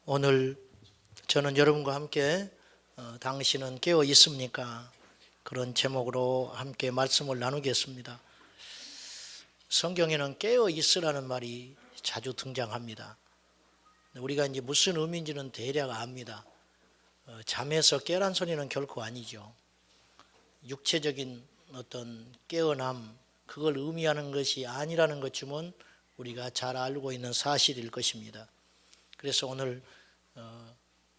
오늘 저는 여러분과 함께 당신은 깨어 있습니까? 그런 제목으로 함께 말씀을 나누겠습니다. 성경에는 깨어 있으라는 말이 자주 등장합니다. 우리가 이제 무슨 의미인지는 대략 압니다. 잠에서 깨란 소리는 결코 아니죠. 육체적인 어떤 깨어남, 그걸 의미하는 것이 아니라는 것쯤은 우리가 잘 알고 있는 사실일 것입니다. 그래서 오늘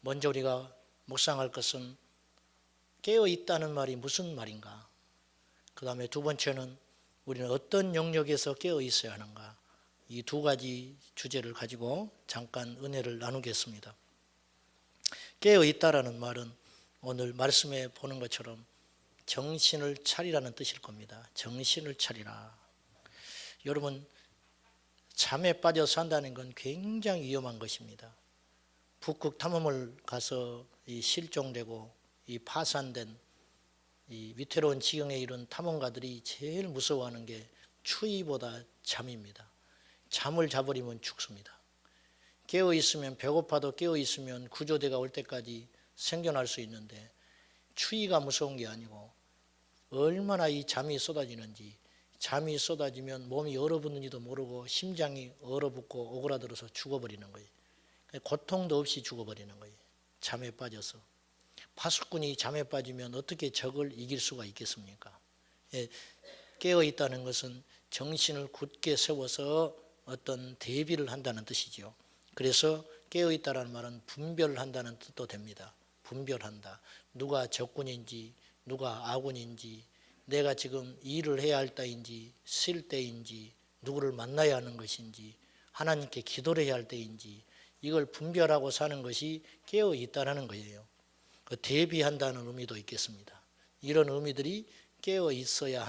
먼저 우리가 묵상할 것은 깨어 있다는 말이 무슨 말인가? 그 다음에 두 번째는 우리는 어떤 영역에서 깨어 있어야 하는가? 이 두 가지 주제를 가지고 잠깐 은혜를 나누겠습니다. 깨어 있다라는 말은 오늘 말씀에 보는 것처럼 정신을 차리라는 뜻일 겁니다. 정신을 차리라. 여러분, 잠에 빠져 산다는 건 굉장히 위험한 것입니다. 북극 탐험을 가서 실종되고 파산된 위태로운 지경에 이른 탐험가들이 제일 무서워하는 게 추위보다 잠입니다. 잠을 자버리면 죽습니다. 깨어 있으면, 배고파도 깨어 있으면 구조대가 올 때까지 생존할 수 있는데, 추위가 무서운 게 아니고 얼마나 이 잠이 쏟아지는지, 잠이 쏟아지면 몸이 얼어붙는지도 모르고 심장이 얼어붙고 오그라들어서 죽어버리는 거예요. 고통도 없이 죽어버리는 거예요. 잠에 빠져서. 파수꾼이 잠에 빠지면 어떻게 적을 이길 수가 있겠습니까? 깨어 있다는 것은 정신을 굳게 세워서 어떤 대비를 한다는 뜻이죠. 그래서 깨어 있다는 말은 분별한다는 뜻도 됩니다. 분별한다. 누가 적군인지 누가 아군인지, 내가 지금 일을 해야 할 때인지 쉴 때인지, 누구를 만나야 하는 것인지, 하나님께 기도를 해야 할 때인지, 이걸 분별하고 사는 것이 깨어 있다는 거예요. 대비한다는 의미도 있겠습니다. 이런 의미들이 깨어 있어야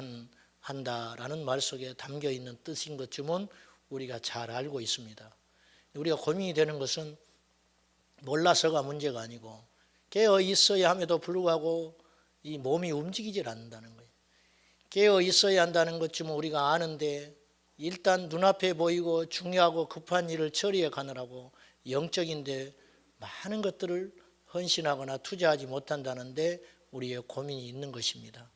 한다라는 말 속에 담겨 있는 뜻인 것쯤은 우리가 잘 알고 있습니다. 우리가 고민이 되는 것은 몰라서가 문제가 아니고 깨어 있어야 함에도 불구하고 이 몸이 움직이질 않는다는 거예요. 깨어 있어야 한다는 것쯤은 우리가 아는데 일단 눈앞에 보이고 중요하고 급한 일을 처리해 가느라고 영적인데 많은 것들을 헌신하거나 투자하지 못한다는데 우리의 고민이 있는 것입니다.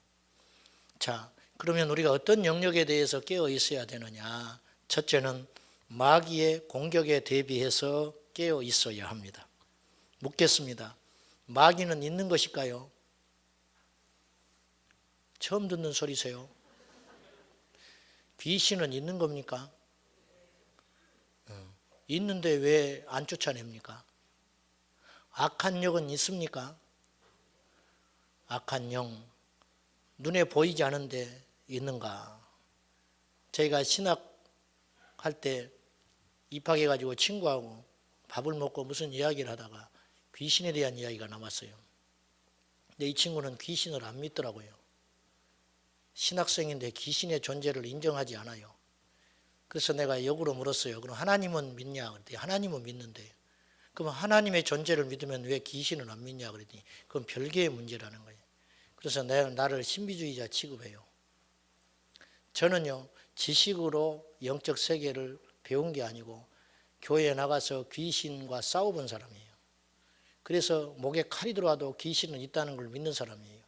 자, 그러면 우리가 어떤 영역에 대해서 깨어 있어야 되느냐? 첫째는 마귀의 공격에 대비해서 깨어 있어야 합니다. 묻겠습니다. 마귀는 있는 것일까요? 처음 듣는 소리세요. 귀신은 있는 겁니까? 있는데 왜 안 쫓아냅니까? 악한 영은 있습니까? 악한 영, 눈에 보이지 않은데 있는가? 저희가 신학할 때 입학해가지고 친구하고 밥을 먹고 무슨 이야기를 하다가 귀신에 대한 이야기가 나왔어요. 근데 이 친구는 귀신을 안 믿더라고요. 신학생인데 귀신의 존재를 인정하지 않아요. 그래서 내가 역으로 물었어요. 그럼 하나님은 믿냐? 그랬더니 하나님은 믿는데, 그럼 하나님의 존재를 믿으면 왜 귀신은 안 믿냐? 그랬더니 그건 별개의 문제라는 거예요. 그래서 나를 신비주의자 취급해요. 저는요, 지식으로 영적 세계를 배운 게 아니고 교회에 나가서 귀신과 싸워본 사람이에요. 그래서 목에 칼이 들어와도 귀신은 있다는 걸 믿는 사람이에요.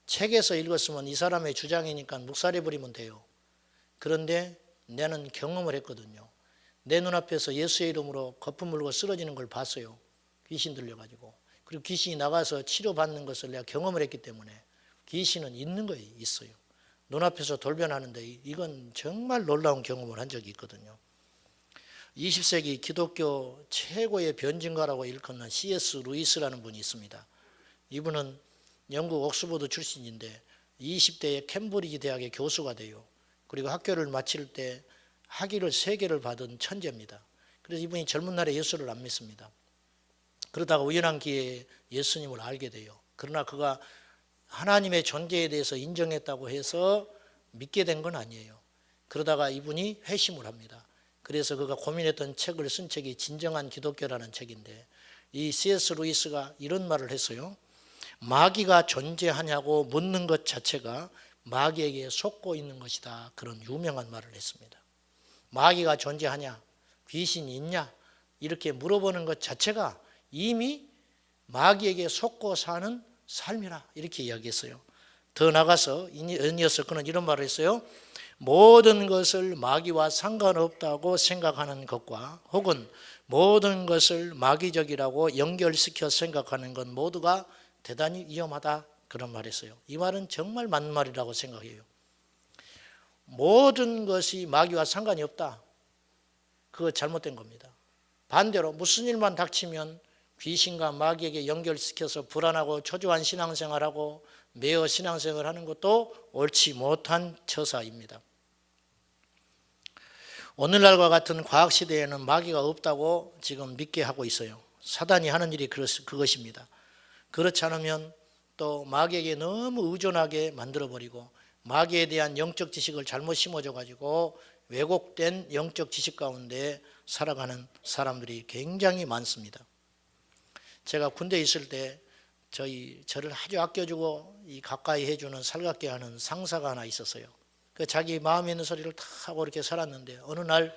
책에서 읽었으면 이 사람의 주장이니까 묵살해버리면 돼요. 그런데 나는 경험을 했거든요. 내 눈앞에서 예수의 이름으로 거품 물고 쓰러지는 걸 봤어요. 귀신 들려가지고. 그리고 귀신이 나가서 치료받는 것을 내가 경험을 했기 때문에 귀신은 있는 거예요. 있어요. 눈앞에서 돌변하는데 이건 정말 놀라운 경험을 한 적이 있거든요. 20세기 기독교 최고의 변증가라고 일컫는 C.S. 루이스라는 분이 있습니다. 이분은 영국 옥스퍼드 출신인데 20대에 캠브리지 대학의 교수가 돼요. 그리고 학교를 마칠 때 학위를 3개를 받은 천재입니다. 그래서 이분이 젊은 날에 예수를 안 믿습니다. 그러다가 우연한 기회에 예수님을 알게 돼요. 그러나 그가 하나님의 존재에 대해서 인정했다고 해서 믿게 된 건 아니에요. 그러다가 이분이 회심을 합니다. 그래서 그가 고민했던 책을 쓴 책이 진정한 기독교라는 책인데, 이 C.S. 루이스가 이런 말을 했어요. 마귀가 존재하냐고 묻는 것 자체가 마귀에게 속고 있는 것이다. 그런 유명한 말을 했습니다. 마귀가 존재하냐, 귀신이 있냐, 이렇게 물어보는 것 자체가 이미 마귀에게 속고 사는 삶이라 이렇게 이야기했어요. 더 나가서 이어서 그는 이런 말을 했어요. 모든 것을 마귀와 상관없다고 생각하는 것과 혹은 모든 것을 마귀적이라고 연결시켜 생각하는 것 모두가 대단히 위험하다 그런 말을 했어요. 이 말은 정말 맞는 말이라고 생각해요. 모든 것이 마귀와 상관이 없다. 그거 잘못된 겁니다. 반대로 무슨 일만 닥치면 귀신과 마귀에게 연결시켜서 불안하고 초조한 신앙생활하고 매어 신앙생활을 하는 것도 옳지 못한 처사입니다. 오늘날과 같은 과학시대에는 마귀가 없다고 지금 믿게 하고 있어요. 사단이 하는 일이 그것입니다. 그렇지 않으면 또 마귀에게 너무 의존하게 만들어버리고 마귀에 대한 영적 지식을 잘못 심어줘가지고 왜곡된 영적 지식 가운데 살아가는 사람들이 굉장히 많습니다. 제가 군대에 있을 때 저를 아주 아껴주고 가까이 해주는 살갑게 하는 상사가 하나 있었어요. 그 자기 마음에 있는 소리를 다 하고 이렇게 살았는데 어느 날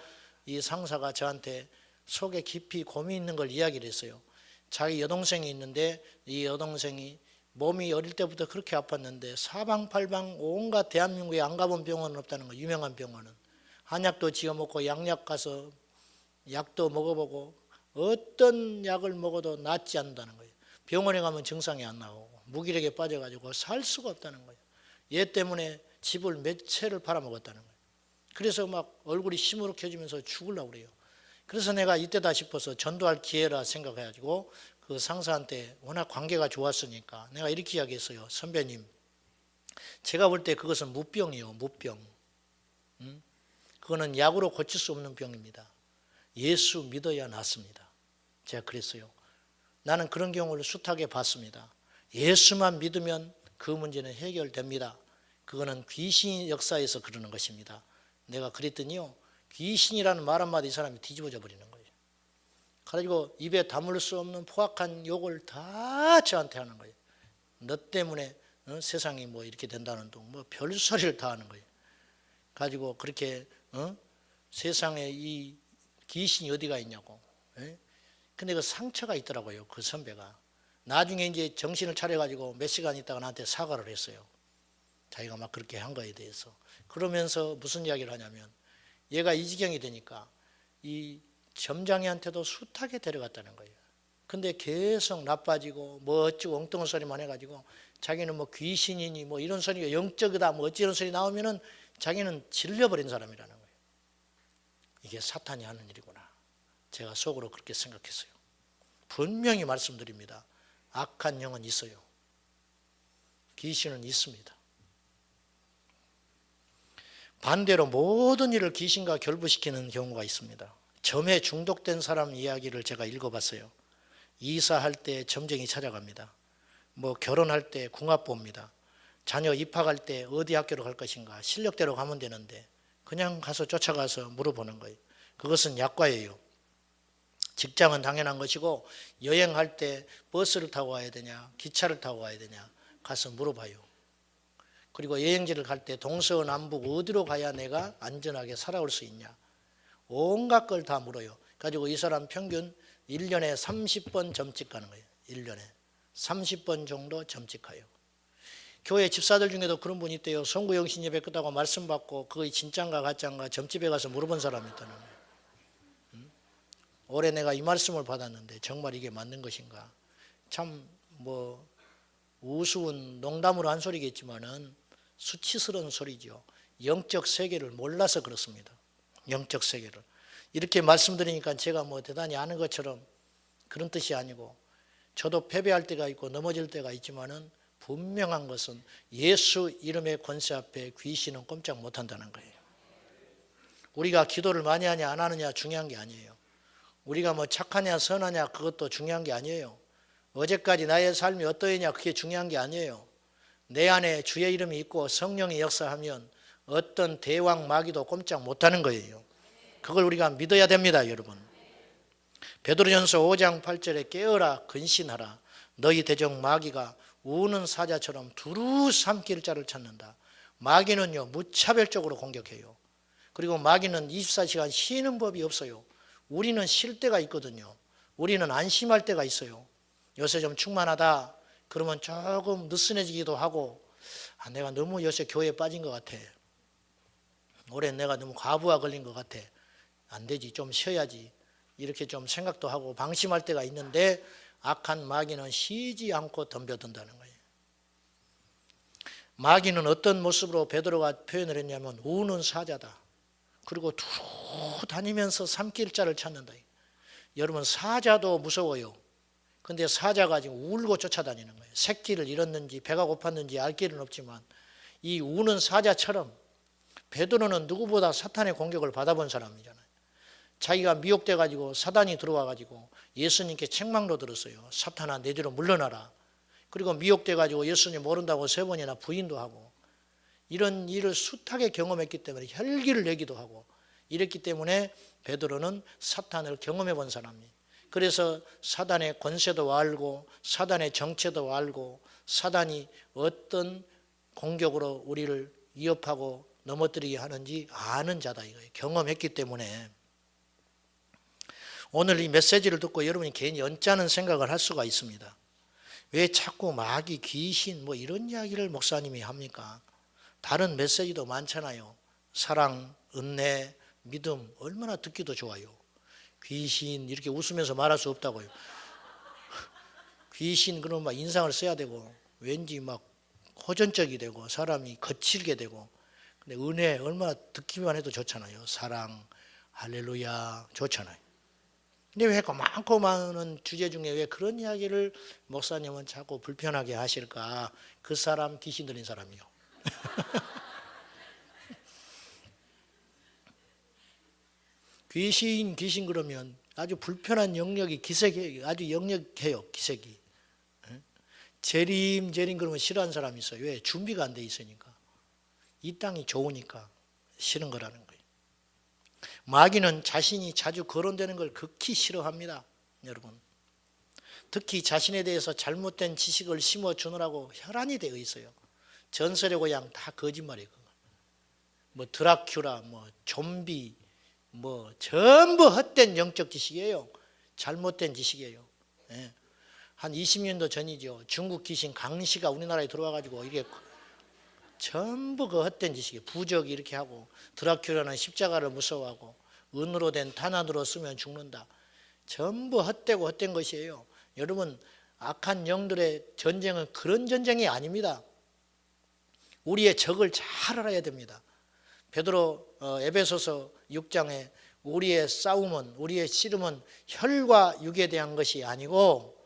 이 상사가 저한테 속에 깊이 고민이 있는 걸 이야기를 했어요. 자기 여동생이 있는데 이 여동생이 몸이 어릴 때부터 그렇게 아팠는데 사방팔방 온갖 대한민국에 안 가본 병원은 없다는 거예요. 유명한 병원은. 한약도 지어먹고 양약 가서 약도 먹어보고 어떤 약을 먹어도 낫지 않는다는 거예요. 병원에 가면 증상이 안 나오고 무기력에 빠져가지고 살 수가 없다는 거예요. 얘 때문에 집을 몇 채를 팔아먹었다는 거예요. 그래서 막 얼굴이 시무룩해지면서 죽으려고 그래요. 그래서 내가 이때다 싶어서 전도할 기회라 생각해가지고 그 상사한테 워낙 관계가 좋았으니까 내가 이렇게 이야기했어요. 선배님, 제가 볼 때 그것은 무병이요. 무병. 그거는 약으로 고칠 수 없는 병입니다. 예수 믿어야 낫습니다. 제가 그랬어요. 나는 그런 경우를 숱하게 봤습니다. 예수만 믿으면 그 문제는 해결됩니다. 그거는 귀신 역사에서 그러는 것입니다. 내가 그랬더니요, 귀신이라는 말 한마디 이 사람이 뒤집어져 버리는 거예요. 그래가지고 입에 다물 수 없는 포악한 욕을 다 저한테 하는 거예요. 너 때문에 세상이 뭐 이렇게 된다는 둥 뭐 별소리를 다 하는 거예요. 가지고 그렇게 세상에 이 귀신이 어디가 있냐고. 근데 그 상처가 있더라고요. 그 선배가. 나중에 이제 정신을 차려가지고 몇 시간 있다가 나한테 사과를 했어요. 자기가 막 그렇게 한 거에 대해서. 그러면서 무슨 이야기를 하냐면 얘가 이 지경이 되니까 이 점장이한테도 숱하게 데려갔다는 거예요. 근데 계속 나빠지고 뭐 어쩌고 엉뚱한 소리만 해가지고 자기는 뭐 귀신이니 뭐 이런 소리가 영적이다 뭐 어찌 이런 소리 나오면은 자기는 질려버린 사람이라는 거예요. 이게 사탄이 하는 일이구나. 제가 속으로 그렇게 생각했어요. 분명히 말씀드립니다. 악한 영은 있어요. 귀신은 있습니다. 반대로 모든 일을 귀신과 결부시키는 경우가 있습니다. 점에 중독된 사람 이야기를 제가 읽어봤어요. 이사할 때 점쟁이 찾아갑니다. 뭐 결혼할 때 궁합 봅니다. 자녀 입학할 때 어디 학교로 갈 것인가 실력대로 가면 되는데 그냥 가서 쫓아가서 물어보는 거예요. 그것은 약과예요. 직장은 당연한 것이고 여행할 때 버스를 타고 와야 되냐 기차를 타고 와야 되냐 가서 물어봐요. 그리고 여행지를 갈 때 동서남북 어디로 가야 내가 안전하게 살아올 수 있냐 온갖 걸 다 물어요. 가지고 이 사람 평균 1년에 30번 점찍 가는 거예요. 1년에 30번 정도 점찍 가요. 교회 집사들 중에도 그런 분이 있대요. 송구영신 예배 끝나고 말씀 받고 그게 진짠가 가짠가 점집에 가서 물어본 사람이 있다는 거예요. 올해 내가 이 말씀을 받았는데 정말 이게 맞는 것인가. 참 뭐 우스운 농담으로 한 소리겠지만은 수치스러운 소리죠. 영적 세계를 몰라서 그렇습니다. 영적 세계를. 이렇게 말씀드리니까 제가 뭐 대단히 아는 것처럼 그런 뜻이 아니고 저도 패배할 때가 있고 넘어질 때가 있지만은 분명한 것은 예수 이름의 권세 앞에 귀신은 꼼짝 못한다는 거예요. 우리가 기도를 많이 하냐 안 하느냐 중요한 게 아니에요. 우리가 뭐 착하냐 선하냐 그것도 중요한 게 아니에요. 어제까지 나의 삶이 어떠했냐 그게 중요한 게 아니에요. 내 안에 주의 이름이 있고 성령이 역사하면 어떤 대왕 마귀도 꼼짝 못하는 거예요. 그걸 우리가 믿어야 됩니다, 여러분. 베드로전서 5장 8절에 깨어라 근신하라 너희 대적 마귀가 우는 사자처럼 두루 삼킬 자를 찾는다. 마귀는요 무차별적으로 공격해요. 그리고 마귀는 24시간 쉬는 법이 없어요. 우리는 쉴 때가 있거든요. 우리는 안심할 때가 있어요. 요새 좀 충만하다 그러면 조금 느슨해지기도 하고, 내가 너무 요새 교회에 빠진 것 같아, 올해 내가 너무 과부하 걸린 것 같아, 안 되지, 좀 쉬어야지, 이렇게 좀 생각도 하고 방심할 때가 있는데, 악한 마귀는 쉬지 않고 덤벼든다는 거예요. 마귀는 어떤 모습으로 베드로가 표현을 했냐면 우는 사자다. 그리고 두루 다니면서 삼킬자를 찾는다. 여러분, 사자도 무서워요. 근데 사자가 지금 울고 쫓아다니는 거예요. 새끼를 잃었는지 배가 고팠는지 알 길은 없지만, 이 우는 사자처럼 베드로는 누구보다 사탄의 공격을 받아본 사람이잖아요. 자기가 미혹돼 가지고 사단이 들어와 가지고 예수님께 책망도 들었어요. 사탄아, 내 뒤로 물러나라. 그리고 미혹돼 가지고 예수님 모른다고 3번이나 부인도 하고, 이런 일을 숱하게 경험했기 때문에 혈기를 내기도 하고, 이랬기 때문에 베드로는 사탄을 경험해 본 사람이에요. 그래서 사단의 권세도 알고 사단의 정체도 알고 사단이 어떤 공격으로 우리를 위협하고 넘어뜨리게 하는지 아는 자다 이거예요. 경험했기 때문에. 오늘 이 메시지를 듣고 여러분이 괜히 언짢은 생각을 할 수가 있습니다. 왜 자꾸 마귀, 귀신 뭐 이런 이야기를 목사님이 합니까? 다른 메시지도 많잖아요. 사랑, 은혜, 믿음, 얼마나 듣기도 좋아요. 귀신 이렇게 웃으면서 말할 수 없다고요. 귀신 그러면 막 인상을 써야 되고 왠지 막 호전적이 되고 사람이 거칠게 되고, 근데 은혜 얼마나 듣기만 해도 좋잖아요. 사랑, 할렐루야 좋잖아요. 근데 왜 많고 많은 주제 중에 왜 그런 이야기를 목사님은 자꾸 불편하게 하실까? 그 사람 귀신 들린 사람이요. 귀신 그러면 아주 불편한 영역이 기색이 아주 역력해요. 기색이. 재림 그러면 싫어하는 사람이 있어요. 왜? 준비가 안 돼 있으니까. 이 땅이 좋으니까 싫은 거라는 거예요. 마귀는 자신이 자주 거론되는 걸 극히 싫어합니다. 여러분, 특히 자신에 대해서 잘못된 지식을 심어주느라고 혈안이 되어 있어요. 전설의 고향 다 거짓말이에요. 뭐 드라큘라, 뭐 좀비, 뭐 전부 헛된 영적 지식이에요. 잘못된 지식이에요. 예. 한 20년도 전이죠. 중국 귀신 강씨가 우리나라에 들어와 가지고 이게 전부 그 헛된 지식이에요. 부적이 이렇게 하고, 드라큘라는 십자가를 무서워하고 은으로 된 탄환으로 쓰면 죽는다. 전부 헛되고 헛된 것이에요. 여러분, 악한 영들의 전쟁은 그런 전쟁이 아닙니다. 우리의 적을 잘 알아야 됩니다. 베드로 에베소서 6장에 우리의 싸움은, 우리의 씨름은 혈과 육에 대한 것이 아니고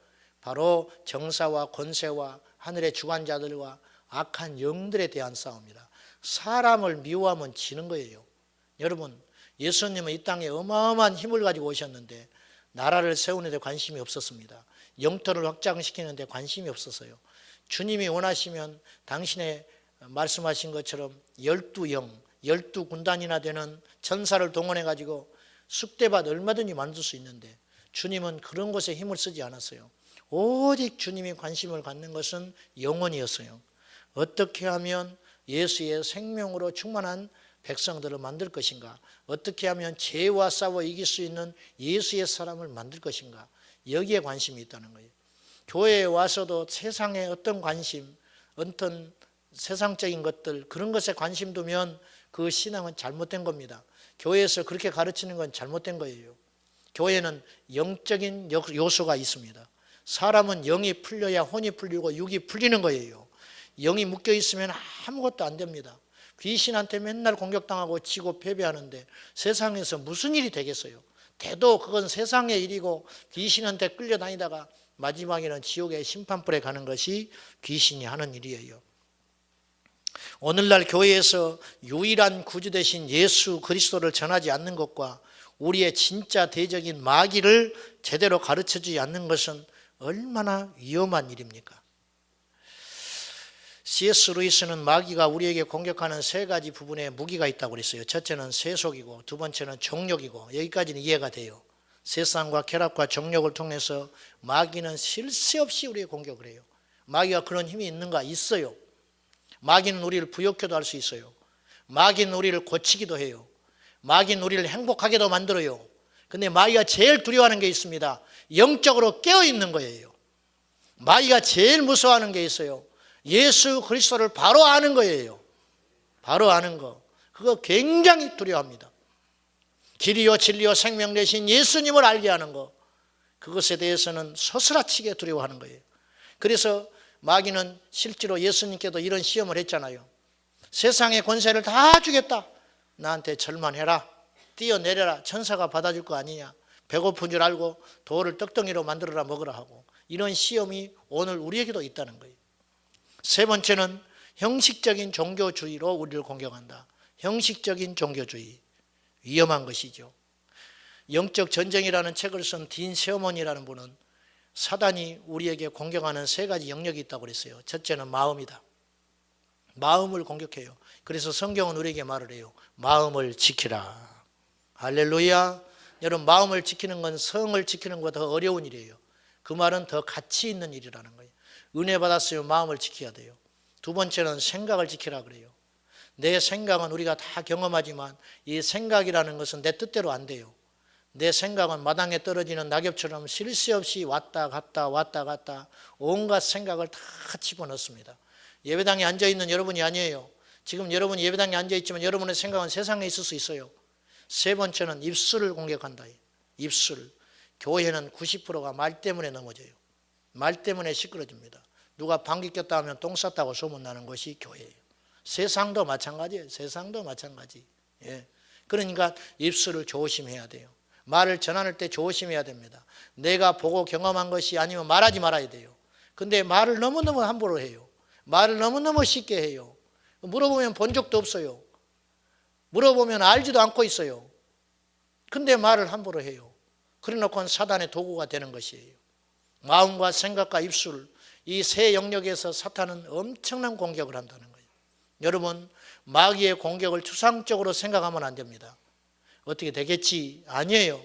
바로 정사와 권세와 하늘의 주관자들과 악한 영들에 대한 싸움이다. 사람을 미워하면 지는 거예요. 여러분, 예수님은 이 땅에 어마어마한 힘을 가지고 오셨는데 나라를 세우는 데 관심이 없었습니다. 영토를 확장시키는 데 관심이 없었어요. 주님이 원하시면 당신의 말씀하신 것처럼 12영, 12군단이나 되는 천사를 동원해 가지고 쑥대밭 얼마든지 만들 수 있는데 주님은 그런 것에 힘을 쓰지 않았어요. 오직 주님이 관심을 갖는 것은 영혼이었어요. 어떻게 하면 예수의 생명으로 충만한 백성들을 만들 것인가? 어떻게 하면 죄와 싸워 이길 수 있는 예수의 사람을 만들 것인가? 여기에 관심이 있다는 거예요. 교회에 와서도 세상에 어떤 관심, 어떤 세상적인 것들, 그런 것에 관심 두면 그 신앙은 잘못된 겁니다. 교회에서 그렇게 가르치는 건 잘못된 거예요. 교회는 영적인 요소가 있습니다. 사람은 영이 풀려야 혼이 풀리고 육이 풀리는 거예요. 영이 묶여 있으면 아무것도 안 됩니다. 귀신한테 맨날 공격당하고 지고 패배하는데 세상에서 무슨 일이 되겠어요? 대도 그건 세상의 일이고 귀신한테 끌려다니다가 마지막에는 지옥의 심판불에 가는 것이 귀신이 하는 일이에요. 오늘날 교회에서 유일한 구주 되신 예수 그리스도를 전하지 않는 것과 우리의 진짜 대적인 마귀를 제대로 가르쳐주지 않는 것은 얼마나 위험한 일입니까? C.S. 루이스는 마귀가 우리에게 공격하는 3가지 부분에 무기가 있다고 그랬어요. 첫째는 세속이고, 두 번째는 정욕이고, 여기까지는 이해가 돼요. 세상과 쾌락과 정욕을 통해서 마귀는 쉴 새 없이 우리에게 공격을 해요. 마귀가 그런 힘이 있는가? 있어요. 마귀는 우리를 부욕해도 할 수 있어요. 마귀는 우리를 고치기도 해요. 마귀는 우리를 행복하게도 만들어요. 근데 마귀가 제일 두려워하는 게 있습니다. 영적으로 깨어 있는 거예요. 마귀가 제일 무서워하는 게 있어요. 예수 그리스도를 바로 아는 거예요. 바로 아는 거. 그거 굉장히 두려워합니다. 길이요 진리요 생명 되신 예수님을 알게 하는 거. 그것에 대해서는 서스라치게 두려워하는 거예요. 그래서 마귀는 실제로 예수님께도 이런 시험을 했잖아요. 세상의 권세를 다 주겠다. 나한테 절만해라. 뛰어내려라. 천사가 받아줄 거 아니냐. 배고픈 줄 알고 돌을 떡덩이로 만들어라 먹으라 하고, 이런 시험이 오늘 우리에게도 있다는 거예요. 세 번째는 형식적인 종교주의로 우리를 공격한다. 형식적인 종교주의. 위험한 것이죠. 영적 전쟁이라는 책을 쓴 딘 세어먼이라는 분은 사단이 우리에게 공격하는 세 가지 영역이 있다고 그랬어요. 첫째는 마음이다. 마음을 공격해요. 그래서 성경은 우리에게 말을 해요. 마음을 지키라. 할렐루야. 여러분, 마음을 지키는 건 성을 지키는 것보다 더 어려운 일이에요. 그 말은 더 가치 있는 일이라는 거예요. 은혜 받았으면 마음을 지켜야 돼요. 두 번째는 생각을 지키라 그래요. 내 생각은 우리가 다 경험하지만 이 생각이라는 것은 내 뜻대로 안 돼요. 내 생각은 마당에 떨어지는 낙엽처럼 쉴 새 없이 왔다 갔다 왔다 갔다 온갖 생각을 다 집어넣습니다. 예배당에 앉아있는 여러분이 아니에요. 지금 여러분이 예배당에 앉아있지만 여러분의 생각은 세상에 있을 수 있어요. 세 번째는 입술을 공격한다. 입술. 교회는 90%가 말 때문에 넘어져요. 말 때문에 시끄러집니다. 누가 방귀 꼈다 하면 똥 쌌다고 소문나는 것이 교회예요. 세상도 마찬가지예요. 세상도 마찬가지. 예. 그러니까 입술을 조심해야 돼요. 말을 전할 때 조심해야 됩니다. 내가 보고 경험한 것이 아니면 말하지 말아야 돼요. 근데 말을 너무너무 함부로 해요. 말을 너무너무 쉽게 해요. 물어보면 본 적도 없어요. 물어보면 알지도 않고 있어요. 근데 말을 함부로 해요. 그래 놓고는 사단의 도구가 되는 것이에요. 마음과 생각과 입술, 이 세 영역에서 사탄은 엄청난 공격을 한다는 거예요. 여러분, 마귀의 공격을 추상적으로 생각하면 안 됩니다. 어떻게 되겠지? 아니에요.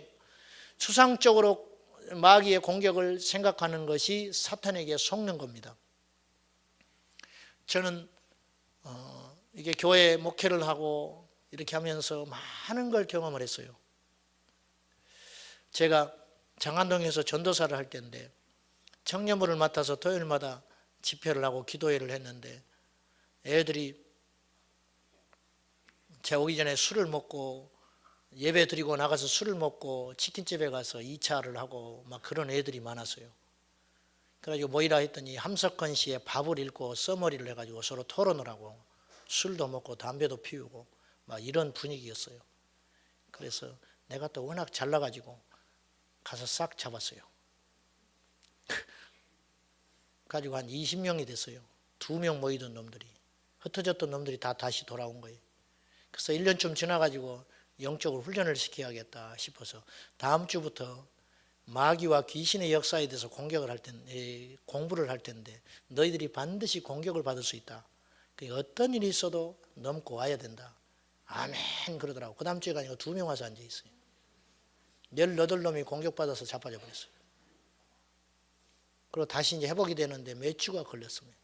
추상적으로 마귀의 공격을 생각하는 것이 사탄에게 속는 겁니다. 저는 이게 교회 목회를 하고 이렇게 하면서 많은 걸 경험을 했어요. 제가 장안동에서 전도사를 할 때인데 청년부를 맡아서 토요일마다 집회를 하고 기도회를 했는데 애들이 제가 오기 전에 술을 먹고 예배 드리고 나가서 술을 먹고 치킨집에 가서 2차를 하고 막 그런 애들이 많았어요. 그래가지고 모이라 했더니 함석헌 씨의 밥을 읽고 써머리를 해가지고 서로 토론을 하고 술도 먹고 담배도 피우고 막 이런 분위기였어요. 그래서 내가 또 워낙 잘나가지고 가서 싹 잡았어요. 가지고 한 20명이 됐어요. 2명 모이던 놈들이. 흩어졌던 놈들이 다 다시 돌아온 거예요. 그래서 1년쯤 지나가지고 영적으로 훈련을 시켜야겠다 싶어서 다음 주부터 마귀와 귀신의 역사에 대해서 공부를 할 텐데 너희들이 반드시 공격을 받을 수 있다. 어떤 일이 있어도 넘고 와야 된다. 아멘 그러더라고. 그 다음 주에 가니까 2명 와서 앉아있어요. 18놈이 공격받아서 자빠져 버렸어요. 그리고 다시 이제 회복이 되는데 몇 주가 걸렸습니다.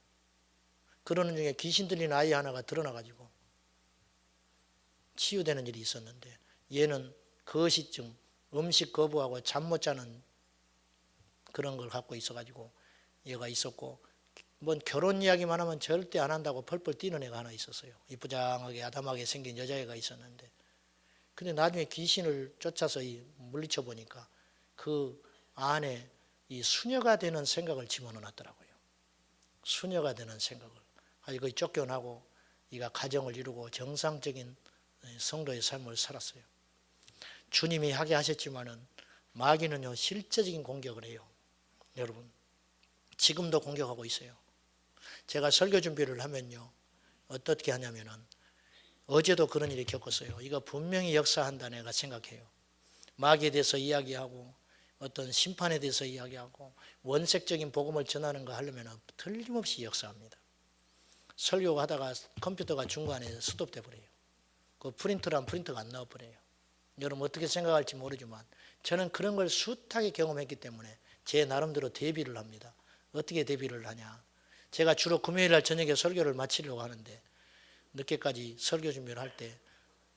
그러는 중에 귀신 들린 아이 하나가 드러나가지고 치유되는 일이 있었는데 얘는 거시증, 음식 거부하고 잠 못 자는 그런 걸 갖고 있어가지고 얘가 있었고, 뭔 결혼 이야기만 하면 절대 안 한다고 펄펄 뛰는 애가 하나 있었어요. 이쁘장하게 아담하게 생긴 여자애가 있었는데, 근데 나중에 귀신을 쫓아서 물리쳐 보니까 그 안에 이 수녀가 되는 생각을 집어넣었더라고요. 수녀가 되는 생각을. 아주 거의 쫓겨나고 이가 가정을 이루고 정상적인 성도의 삶을 살았어요. 주님이 하게 하셨지만은 마귀는요 실제적인 공격을 해요. 여러분, 지금도 공격하고 있어요. 제가 설교 준비를 하면요 어떻게 하냐면은 어제도 그런 일이 겪었어요. 이거 분명히 역사한다 내가 생각해요. 마귀에 대해서 이야기하고 어떤 심판에 대해서 이야기하고 원색적인 복음을 전하는 거 하려면 틀림없이 역사합니다. 설교가 하다가 컴퓨터가 중간에 스톱돼 버려요. 그 프린터란 프린터가 안 나와 버려요. 여러분 어떻게 생각할지 모르지만 저는 그런 걸 숱하게 경험했기 때문에 제 나름대로 대비를 합니다. 어떻게 대비를 하냐. 제가 주로 금요일 날 저녁에 설교를 마치려고 하는데 늦게까지 설교 준비를 할 때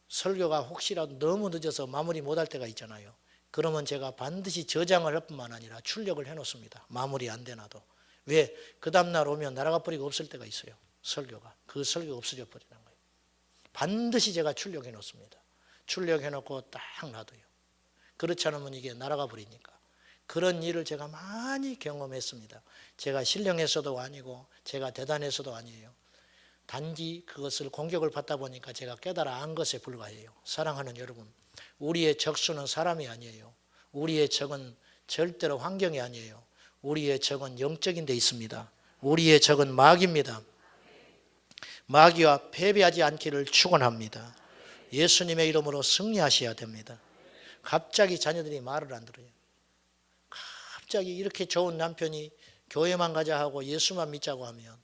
설교가 혹시라도 너무 늦어서 마무리 못할 때가 있잖아요. 그러면 제가 반드시 저장을 할 뿐만 아니라 출력을 해놓습니다. 마무리 안 되나도. 왜? 그 다음날 오면 나라가 버리고 없을 때가 있어요. 설교가. 그 설교가 없어져 버리는 거예요. 반드시 제가 출력해 놓습니다. 출력해 놓고 딱 놔둬요. 그렇지 않으면 이게 날아가 버리니까. 그런 일을 제가 많이 경험했습니다. 제가 신령해서도 아니고 제가 대단해서도 아니에요. 단지 그것을 공격을 받다 보니까 제가 깨달아 안 것에 불과해요. 사랑하는 여러분, 우리의 적수는 사람이 아니에요. 우리의 적은 절대로 환경이 아니에요. 우리의 적은 영적인 데 있습니다. 우리의 적은 마귀입니다. 마귀와 패배하지 않기를 축원합니다. 예수님의 이름으로 승리하셔야 됩니다. 갑자기 자녀들이 말을 안 들어요. 갑자기 이렇게 좋은 남편이 교회만 가자 하고 예수만 믿자고 하면,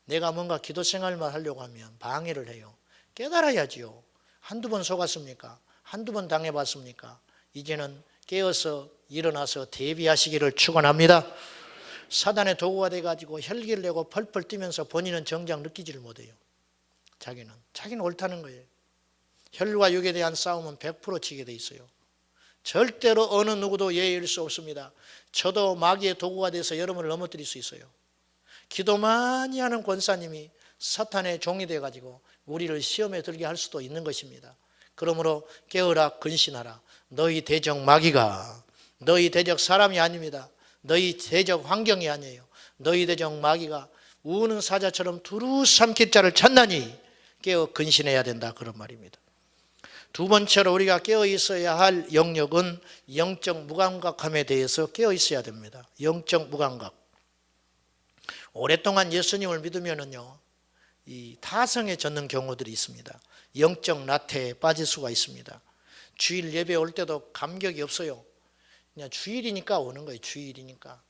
내가 뭔가 기도 생활만 하려고 하면 방해를 해요. 깨달아야지요. 한두 번 속았습니까? 한두 번 당해봤습니까? 이제는 깨어서 일어나서 대비하시기를 축원합니다. 사단의 도구가 돼가지고 혈기를 내고 펄펄 뛰면서 본인은 정작 느끼지를 못해요. 자기는 옳다는 거예요. 혈과 육에 대한 싸움은 100% 치게 돼 있어요. 절대로 어느 누구도 예의일 수 없습니다. 저도 마귀의 도구가 돼서 여러분을 넘어뜨릴 수 있어요. 기도 많이 하는 권사님이 사탄의 종이 돼가지고 우리를 시험에 들게 할 수도 있는 것입니다. 그러므로 깨어라, 근신하라. 너희 대적 마귀가, 너희 대적 사람이 아닙니다. 너희 대적 환경이 아니에요. 너희 대적 마귀가 우는 사자처럼 두루 삼킬 자를 찾나니 깨어 근신해야 된다, 그런 말입니다. 두 번째로 우리가 깨어 있어야 할 영역은 영적 무감각함에 대해서 깨어 있어야 됩니다. 영적 무감각. 오랫동안 예수님을 믿으면은요, 이 타성에 젖는 경우들이 있습니다. 영적 나태에 빠질 수가 있습니다. 주일 예배 올 때도 감격이 없어요. 그냥 주일이니까 오는 거예요. 주일이니까.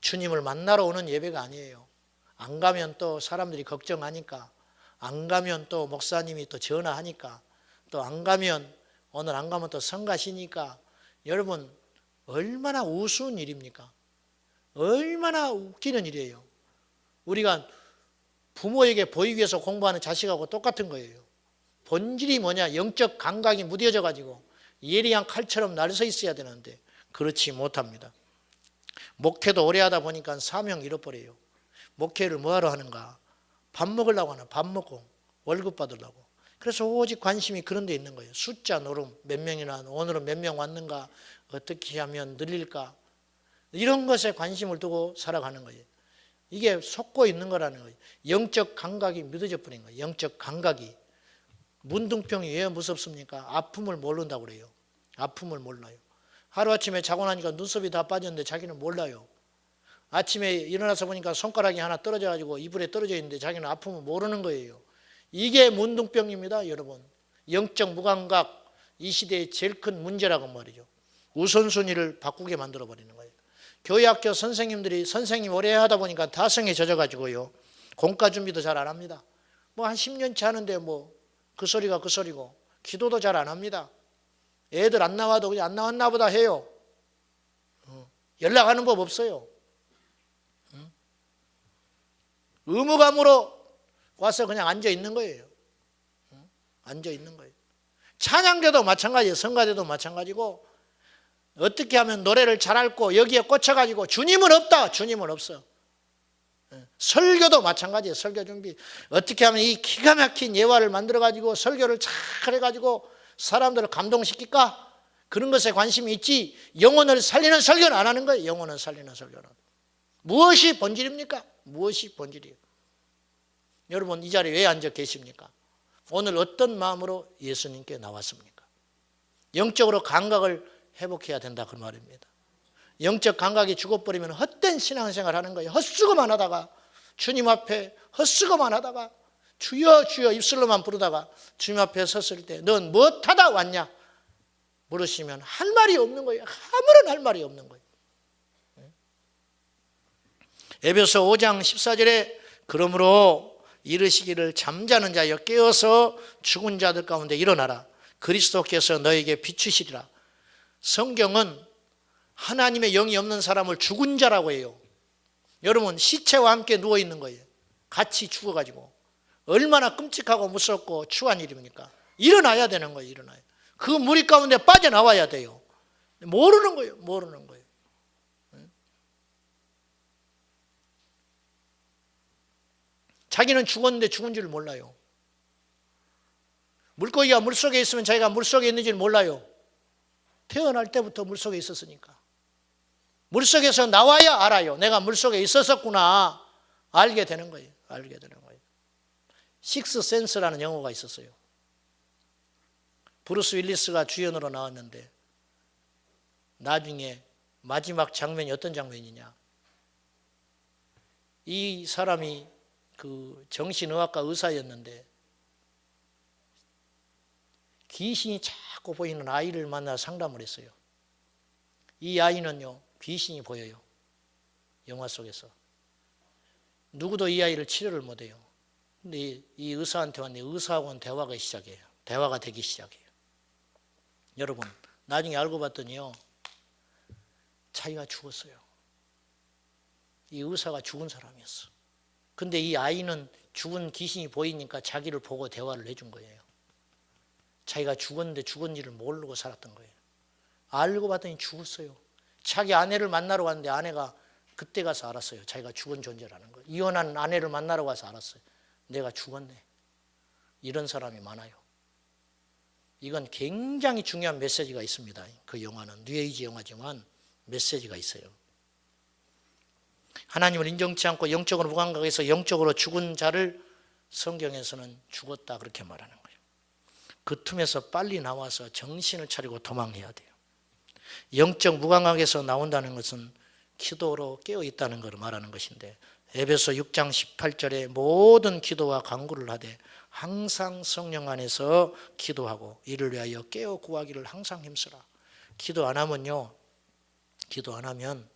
주님을 만나러 오는 예배가 아니에요. 안 가면 또 사람들이 걱정하니까, 안 가면 또 목사님이 또 전화하니까, 또 안 가면, 오늘 안 가면 또 성가시니까. 여러분, 얼마나 우스운 일입니까? 얼마나 웃기는 일이에요. 우리가 부모에게 보이기 위해서 공부하는 자식하고 똑같은 거예요. 본질이 뭐냐? 영적 감각이 무뎌져 가지고 예리한 칼처럼 날서 있어야 되는데 그렇지 못합니다. 목회도 오래 하다 보니까 사명 잃어버려요. 목회를 뭐하러 하는가? 밥 먹으려고 하나? 밥 먹고 월급 받으려고. 그래서 오직 관심이 그런 데 있는 거예요. 숫자 노름, 몇 명이나, 오늘은 몇 명 왔는가, 어떻게 하면 늘릴까, 이런 것에 관심을 두고 살아가는 거예요. 이게 속고 있는 거라는 거예요. 영적 감각이 무뎌져 버린 거예요. 영적 감각이. 문둥병이 왜 무섭습니까? 아픔을 모른다고 그래요. 아픔을 몰라요. 하루아침에 자고 나니까 눈썹이 다 빠졌는데 자기는 몰라요. 아침에 일어나서 보니까 손가락이 하나 떨어져 가지고 이불에 떨어져 있는데 자기는 아픔을 모르는 거예요. 이게 문둥병입니다, 여러분. 영적 무감각, 이 시대의 제일 큰 문제라고 말이죠. 우선순위를 바꾸게 만들어 버리는 거예요. 교회학교 선생님들이 선생님 오래 하다 보니까 다성에 젖어가지고요, 공과 준비도 잘 안 합니다. 뭐 한 10년치 하는데 뭐 그 소리가 그 소리고, 기도도 잘 안 합니다. 애들 안 나와도 그냥 안 나왔나 보다 해요. 연락하는 법 없어요. 의무감으로 와서 그냥 앉아 있는 거예요. 앉아 있는 거예요. 찬양대도 마찬가지예요. 성가대도 마찬가지고, 어떻게 하면 노래를 잘 앓고 여기에 꽂혀가지고 주님은 없다, 주님은 없어. 설교도 마찬가지예요. 설교 준비 어떻게 하면 이 기가 막힌 예화를 만들어가지고 설교를 잘 해가지고 사람들을 감동시킬까, 그런 것에 관심이 있지 영혼을 살리는 설교는 안 하는 거예요. 영혼을 살리는 설교는. 무엇이 본질입니까? 무엇이 본질이에요? 여러분, 이 자리에 왜 앉아 계십니까? 오늘 어떤 마음으로 예수님께 나왔습니까? 영적으로 감각을 회복해야 된다, 그 말입니다. 영적 감각이 죽어버리면 헛된 신앙생활 하는 거예요. 헛수고만 하다가, 주님 앞에 헛수고만 하다가, 주여 주여 입술로만 부르다가 주님 앞에 섰을 때 넌 무엇하다 왔냐 물으시면 할 말이 없는 거예요. 아무런 할 말이 없는 거예요. 에베소 5장 14절에 그러므로 이르시기를 잠자는 자여 깨어서 죽은 자들 가운데 일어나라. 그리스도께서 너에게 비추시리라. 성경은 하나님의 영이 없는 사람을 죽은 자라고 해요. 여러분, 시체와 함께 누워있는 거예요. 같이 죽어가지고. 얼마나 끔찍하고 무섭고 추한 일입니까? 일어나야 되는 거예요. 일어나요. 그 무리 가운데 빠져나와야 돼요. 모르는 거예요. 모르는 거예요. 자기는 죽었는데 죽은 줄 몰라요. 물고기가 물속에 있으면 자기가 물속에 있는 줄 몰라요. 태어날 때부터 물속에 있었으니까. 물속에서 나와야 알아요. 내가 물속에 있었구나. 알게 되는 거예요. 알게 되는 거예요. 식스 센스라는 영어가 있었어요. 브루스 윌리스가 주연으로 나왔는데 나중에 마지막 장면이 어떤 장면이냐. 이 사람이 그 정신의학과 의사였는데 귀신이 자꾸 보이는 아이를 만나 상담을 했어요. 이 아이는요, 귀신이 보여요. 영화 속에서. 누구도 이 아이를 치료를 못해요. 근데 이 의사한테 왔는데 의사하고는 대화가 시작해요. 대화가 되기 시작해요. 여러분, 나중에 알고 봤더니요, 자기가 죽었어요. 이 의사가 죽은 사람이었어. 근데 이 아이는 죽은 귀신이 보이니까 자기를 보고 대화를 해준 거예요. 자기가 죽었는데 죽은지를 모르고 살았던 거예요. 알고 봤더니 죽었어요. 자기 아내를 만나러 갔는데 아내가 그때 가서 알았어요. 자기가 죽은 존재라는 거. 이혼한 아내를 만나러 가서 알았어요. 내가 죽었네. 이런 사람이 많아요. 이건 굉장히 중요한 메시지가 있습니다. 그 영화는 뉴에이지 영화지만 메시지가 있어요. 하나님을 인정치 않고 영적으로 무감각해서 영적으로 죽은 자를 성경에서는 죽었다 그렇게 말하는 거예요. 그 틈에서 빨리 나와서 정신을 차리고 도망해야 돼요. 영적 무감각에서 나온다는 것은 기도로 깨어 있다는 것을 말하는 것인데 에베소 6장 18절에 모든 기도와 간구를 하되 항상 성령 안에서 기도하고 이를 위하여 깨어 구하기를 항상 힘쓰라. 기도 안 하면요, 기도 안 하면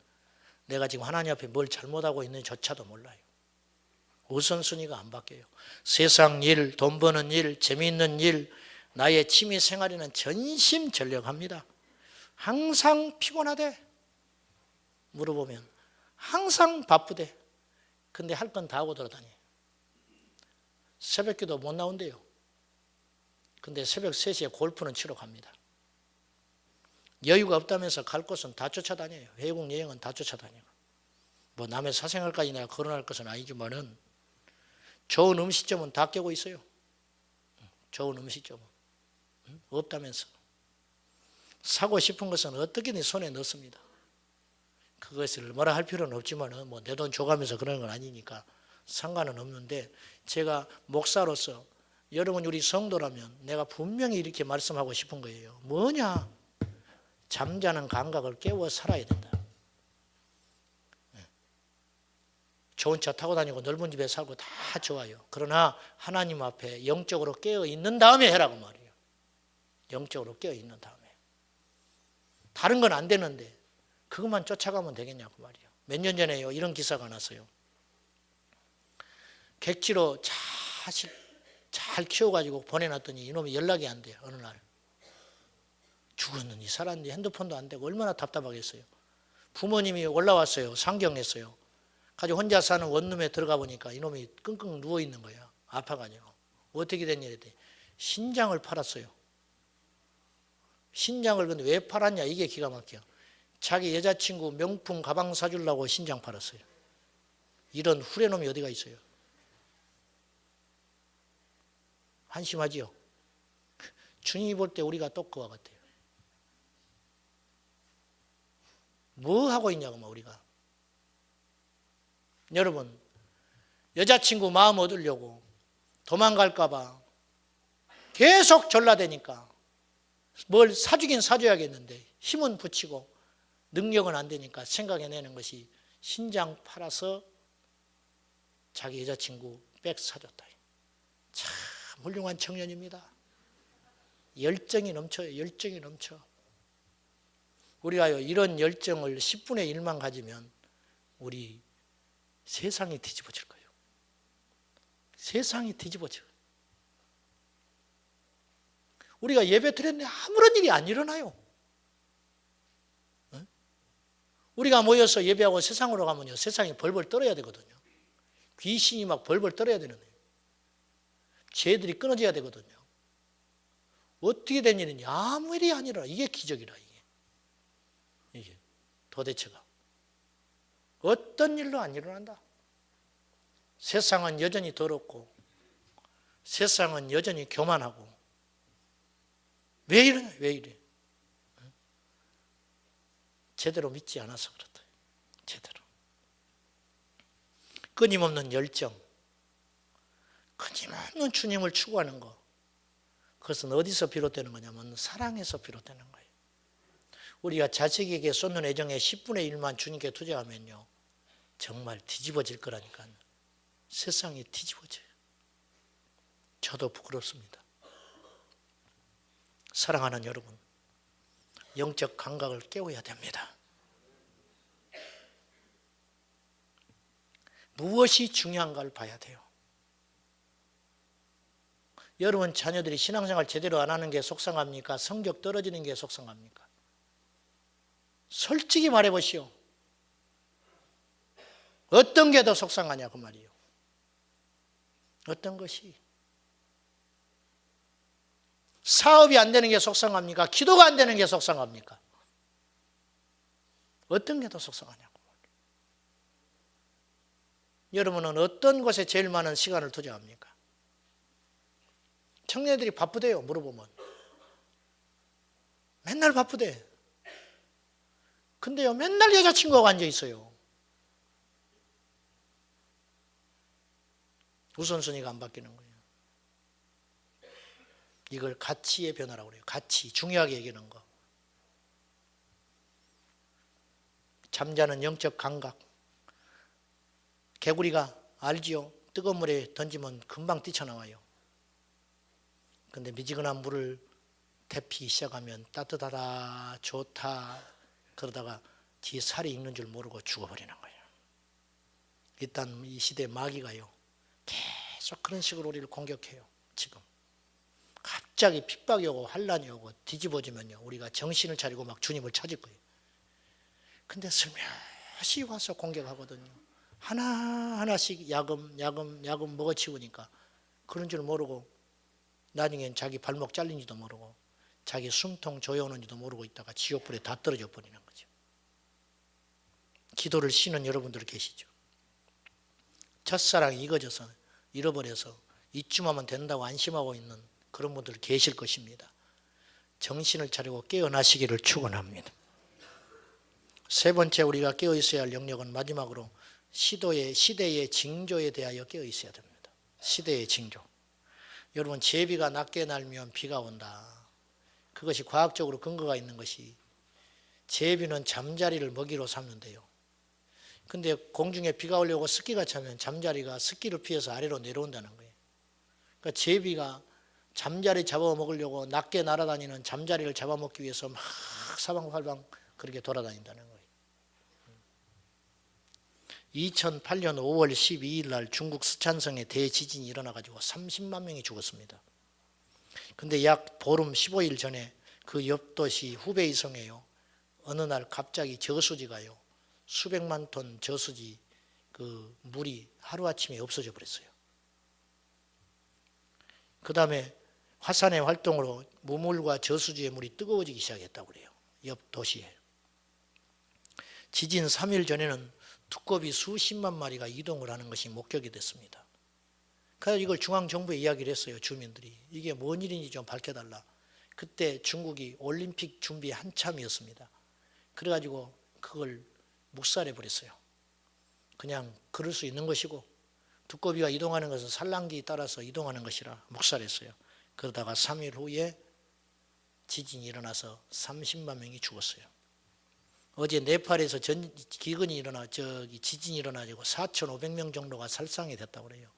내가 지금 하나님 앞에 뭘 잘못하고 있는지조차도 몰라요. 우선순위가 안 바뀌어요. 세상 일, 돈 버는 일, 재미있는 일, 나의 취미 생활에는 전심전력합니다. 항상 피곤하대. 물어보면 항상 바쁘대. 근데 할 건 다 하고 돌아다녀요. 새벽기도 못 나온대요. 근데 새벽 3시에 골프는 치러 갑니다. 여유가 없다면서 갈 곳은 다 쫓아다녀요. 외국 여행은 다 쫓아다녀요. 뭐 남의 사생활까지 내가 거론할 것은 아니지만은 좋은 음식점은 다 깨고 있어요. 좋은 음식점은 없다면서. 사고 싶은 것은 어떻게든 손에 넣습니다. 그것을 뭐라 할 필요는 없지만은 뭐 내 돈 줘가면서 그러는 건 아니니까 상관은 없는데, 제가 목사로서 여러분 우리 성도라면 내가 분명히 이렇게 말씀하고 싶은 거예요. 뭐냐? 잠자는 감각을 깨워 살아야 된다. 좋은 차 타고 다니고 넓은 집에 살고 다 좋아요. 그러나 하나님 앞에 영적으로 깨어 있는 다음에 해라고 말이에요. 영적으로 깨어 있는 다음에. 다른 건 안 되는데 그것만 쫓아가면 되겠냐고 말이에요. 몇 년 전에요, 이런 기사가 났어요. 객지로 자식 잘 키워가지고 보내놨더니 이놈이 연락이 안 돼요. 어느 날 죽었는지 살았는지 핸드폰도 안 되고 얼마나 답답하겠어요. 부모님이 올라왔어요. 상경했어요. 가지고 혼자 사는 원룸에 들어가 보니까 이놈이 끙끙 누워있는 거예요. 아파가지고. 어떻게 됐냐 했더니 신장을 팔았어요. 신장을 근데 왜 팔았냐, 이게 기가 막혀. 자기 여자친구 명품 가방 사주려고 신장 팔았어요. 이런 후레놈이 어디가 있어요. 한심하지요. 주님이 볼 때 우리가 또 그와 같아요. 뭐 하고 있냐고 우리가. 여러분, 여자친구 마음 얻으려고 도망갈까 봐 계속 졸라대니까 뭘 사주긴 사줘야겠는데 힘은 붙이고 능력은 안 되니까 생각해내는 것이 신장 팔아서 자기 여자친구 백 사줬다. 참 훌륭한 청년입니다. 열정이 넘쳐요. 열정이 넘쳐. 우리가 이런 열정을 10분의 1만 가지면 우리 세상이 뒤집어질 거예요. 세상이 뒤집어져요. 우리가 예배 드렸는데 아무런 일이 안 일어나요. 우리가 모여서 예배하고 세상으로 가면요, 세상이 벌벌 떨어야 되거든요. 귀신이 막 벌벌 떨어야 되는 거예요. 죄들이 끊어져야 되거든요. 어떻게 된 일이냐? 아무 일이 아니라 이게 기적이라. 이게 도대체가. 어떤 일도 안 일어난다. 세상은 여전히 더럽고 세상은 여전히 교만하고. 왜 이러냐? 왜 이래? 제대로 믿지 않아서 그렇다. 제대로. 끊임없는 열정, 끊임없는 주님을 추구하는 것. 그것은 어디서 비롯되는 거냐면 사랑에서 비롯되는 거예요. 우리가 자식에게 쏟는 애정의 10분의 1만 주님께 투자하면요, 정말 뒤집어질 거라니까요. 세상이 뒤집어져요. 저도 부끄럽습니다. 사랑하는 여러분, 영적 감각을 깨워야 됩니다. 무엇이 중요한가를 봐야 돼요. 여러분 자녀들이 신앙생활 제대로 안 하는 게 속상합니까? 성적 떨어지는 게 속상합니까? 솔직히 말해보시오. 어떤 게 더 속상하냐 그 말이에요. 어떤 것이? 사업이 안 되는 게 속상합니까? 기도가 안 되는 게 속상합니까? 어떤 게 더 속상하냐고. 여러분은 어떤 것에 제일 많은 시간을 투자합니까? 청년들이 바쁘대요, 물어보면. 맨날 바쁘대. 근데요, 맨날 여자친구하고 앉아 있어요. 우선순위가 안 바뀌는 거예요. 이걸 가치의 변화라고 그래요. 가치, 중요하게 얘기하는 거. 잠자는 영적 감각. 개구리가 알지요? 뜨거운 물에 던지면 금방 뛰쳐나와요. 근데 미지근한 물을 데피기 시작하면 따뜻하다, 좋다, 그러다가 뒤에 살이 익는 줄 모르고 죽어버리는 거예요. 일단 이 시대 마귀가요, 계속 그런 식으로 우리를 공격해요. 지금 갑자기 핍박이 오고 환란이 오고 뒤집어지면요, 우리가 정신을 차리고 막 주님을 찾을 거예요. 근데 슬며시 와서 공격하거든요. 하나하나씩 야금 먹어치우니까 그런 줄 모르고 나중엔 자기 발목 잘린지도 모르고 자기 숨통 조여오는지도 모르고 있다가 지옥불에 다 떨어져 버리는 거죠. 기도를 쉬는 여러분들 계시죠? 첫사랑이 익어져서 잃어버려서 이쯤하면 된다고 안심하고 있는 그런 분들 계실 것입니다. 정신을 차리고 깨어나시기를 축원합니다. 세 번째 우리가 깨어 있어야 할 영역은 마지막으로 시대의 징조에 대하여 깨어 있어야 됩니다. 시대의 징조. 여러분, 제비가 낮게 날면 비가 온다. 그것이 과학적으로 근거가 있는 것이, 제비는 잠자리를 먹이로 삼는데요. 근데 공중에 비가 오려고 습기가 차면 잠자리가 습기를 피해서 아래로 내려온다는 거예요. 그러니까 제비가 잠자리 잡아먹으려고 낮게 날아다니는 잠자리를 잡아먹기 위해서 막 사방팔방 그렇게 돌아다닌다는 거예요. 2008년 5월 12일 날 중국 스촨성에 대지진이 일어나가지고 30만 명이 죽었습니다. 근데 약 보름 15일 전에 그 옆 도시 후베이성에요, 어느 날 갑자기 저수지가요, 수백만 톤 저수지 그 물이 하루아침에 없어져 버렸어요. 그 다음에 화산의 활동으로 무물과 저수지의 물이 뜨거워지기 시작했다고 그래요. 옆 도시에. 지진 3일 전에는 두꺼비 수십만 마리가 이동을 하는 것이 목격이 됐습니다. 그래서 이걸 중앙정부에 이야기를 했어요. 주민들이. 이게 뭔 일인지 좀 밝혀달라. 그때 중국이 올림픽 준비 한참이었습니다. 그래가지고 그걸 묵살해 버렸어요. 그냥 그럴 수 있는 것이고, 두꺼비가 이동하는 것은 산란기에 따라서 이동하는 것이라 묵살했어요. 그러다가 3일 후에 지진이 일어나서 30만 명이 죽었어요. 어제 네팔에서 지진이 일어나가지고 4,500명 정도가 살상이 됐다고 그래요.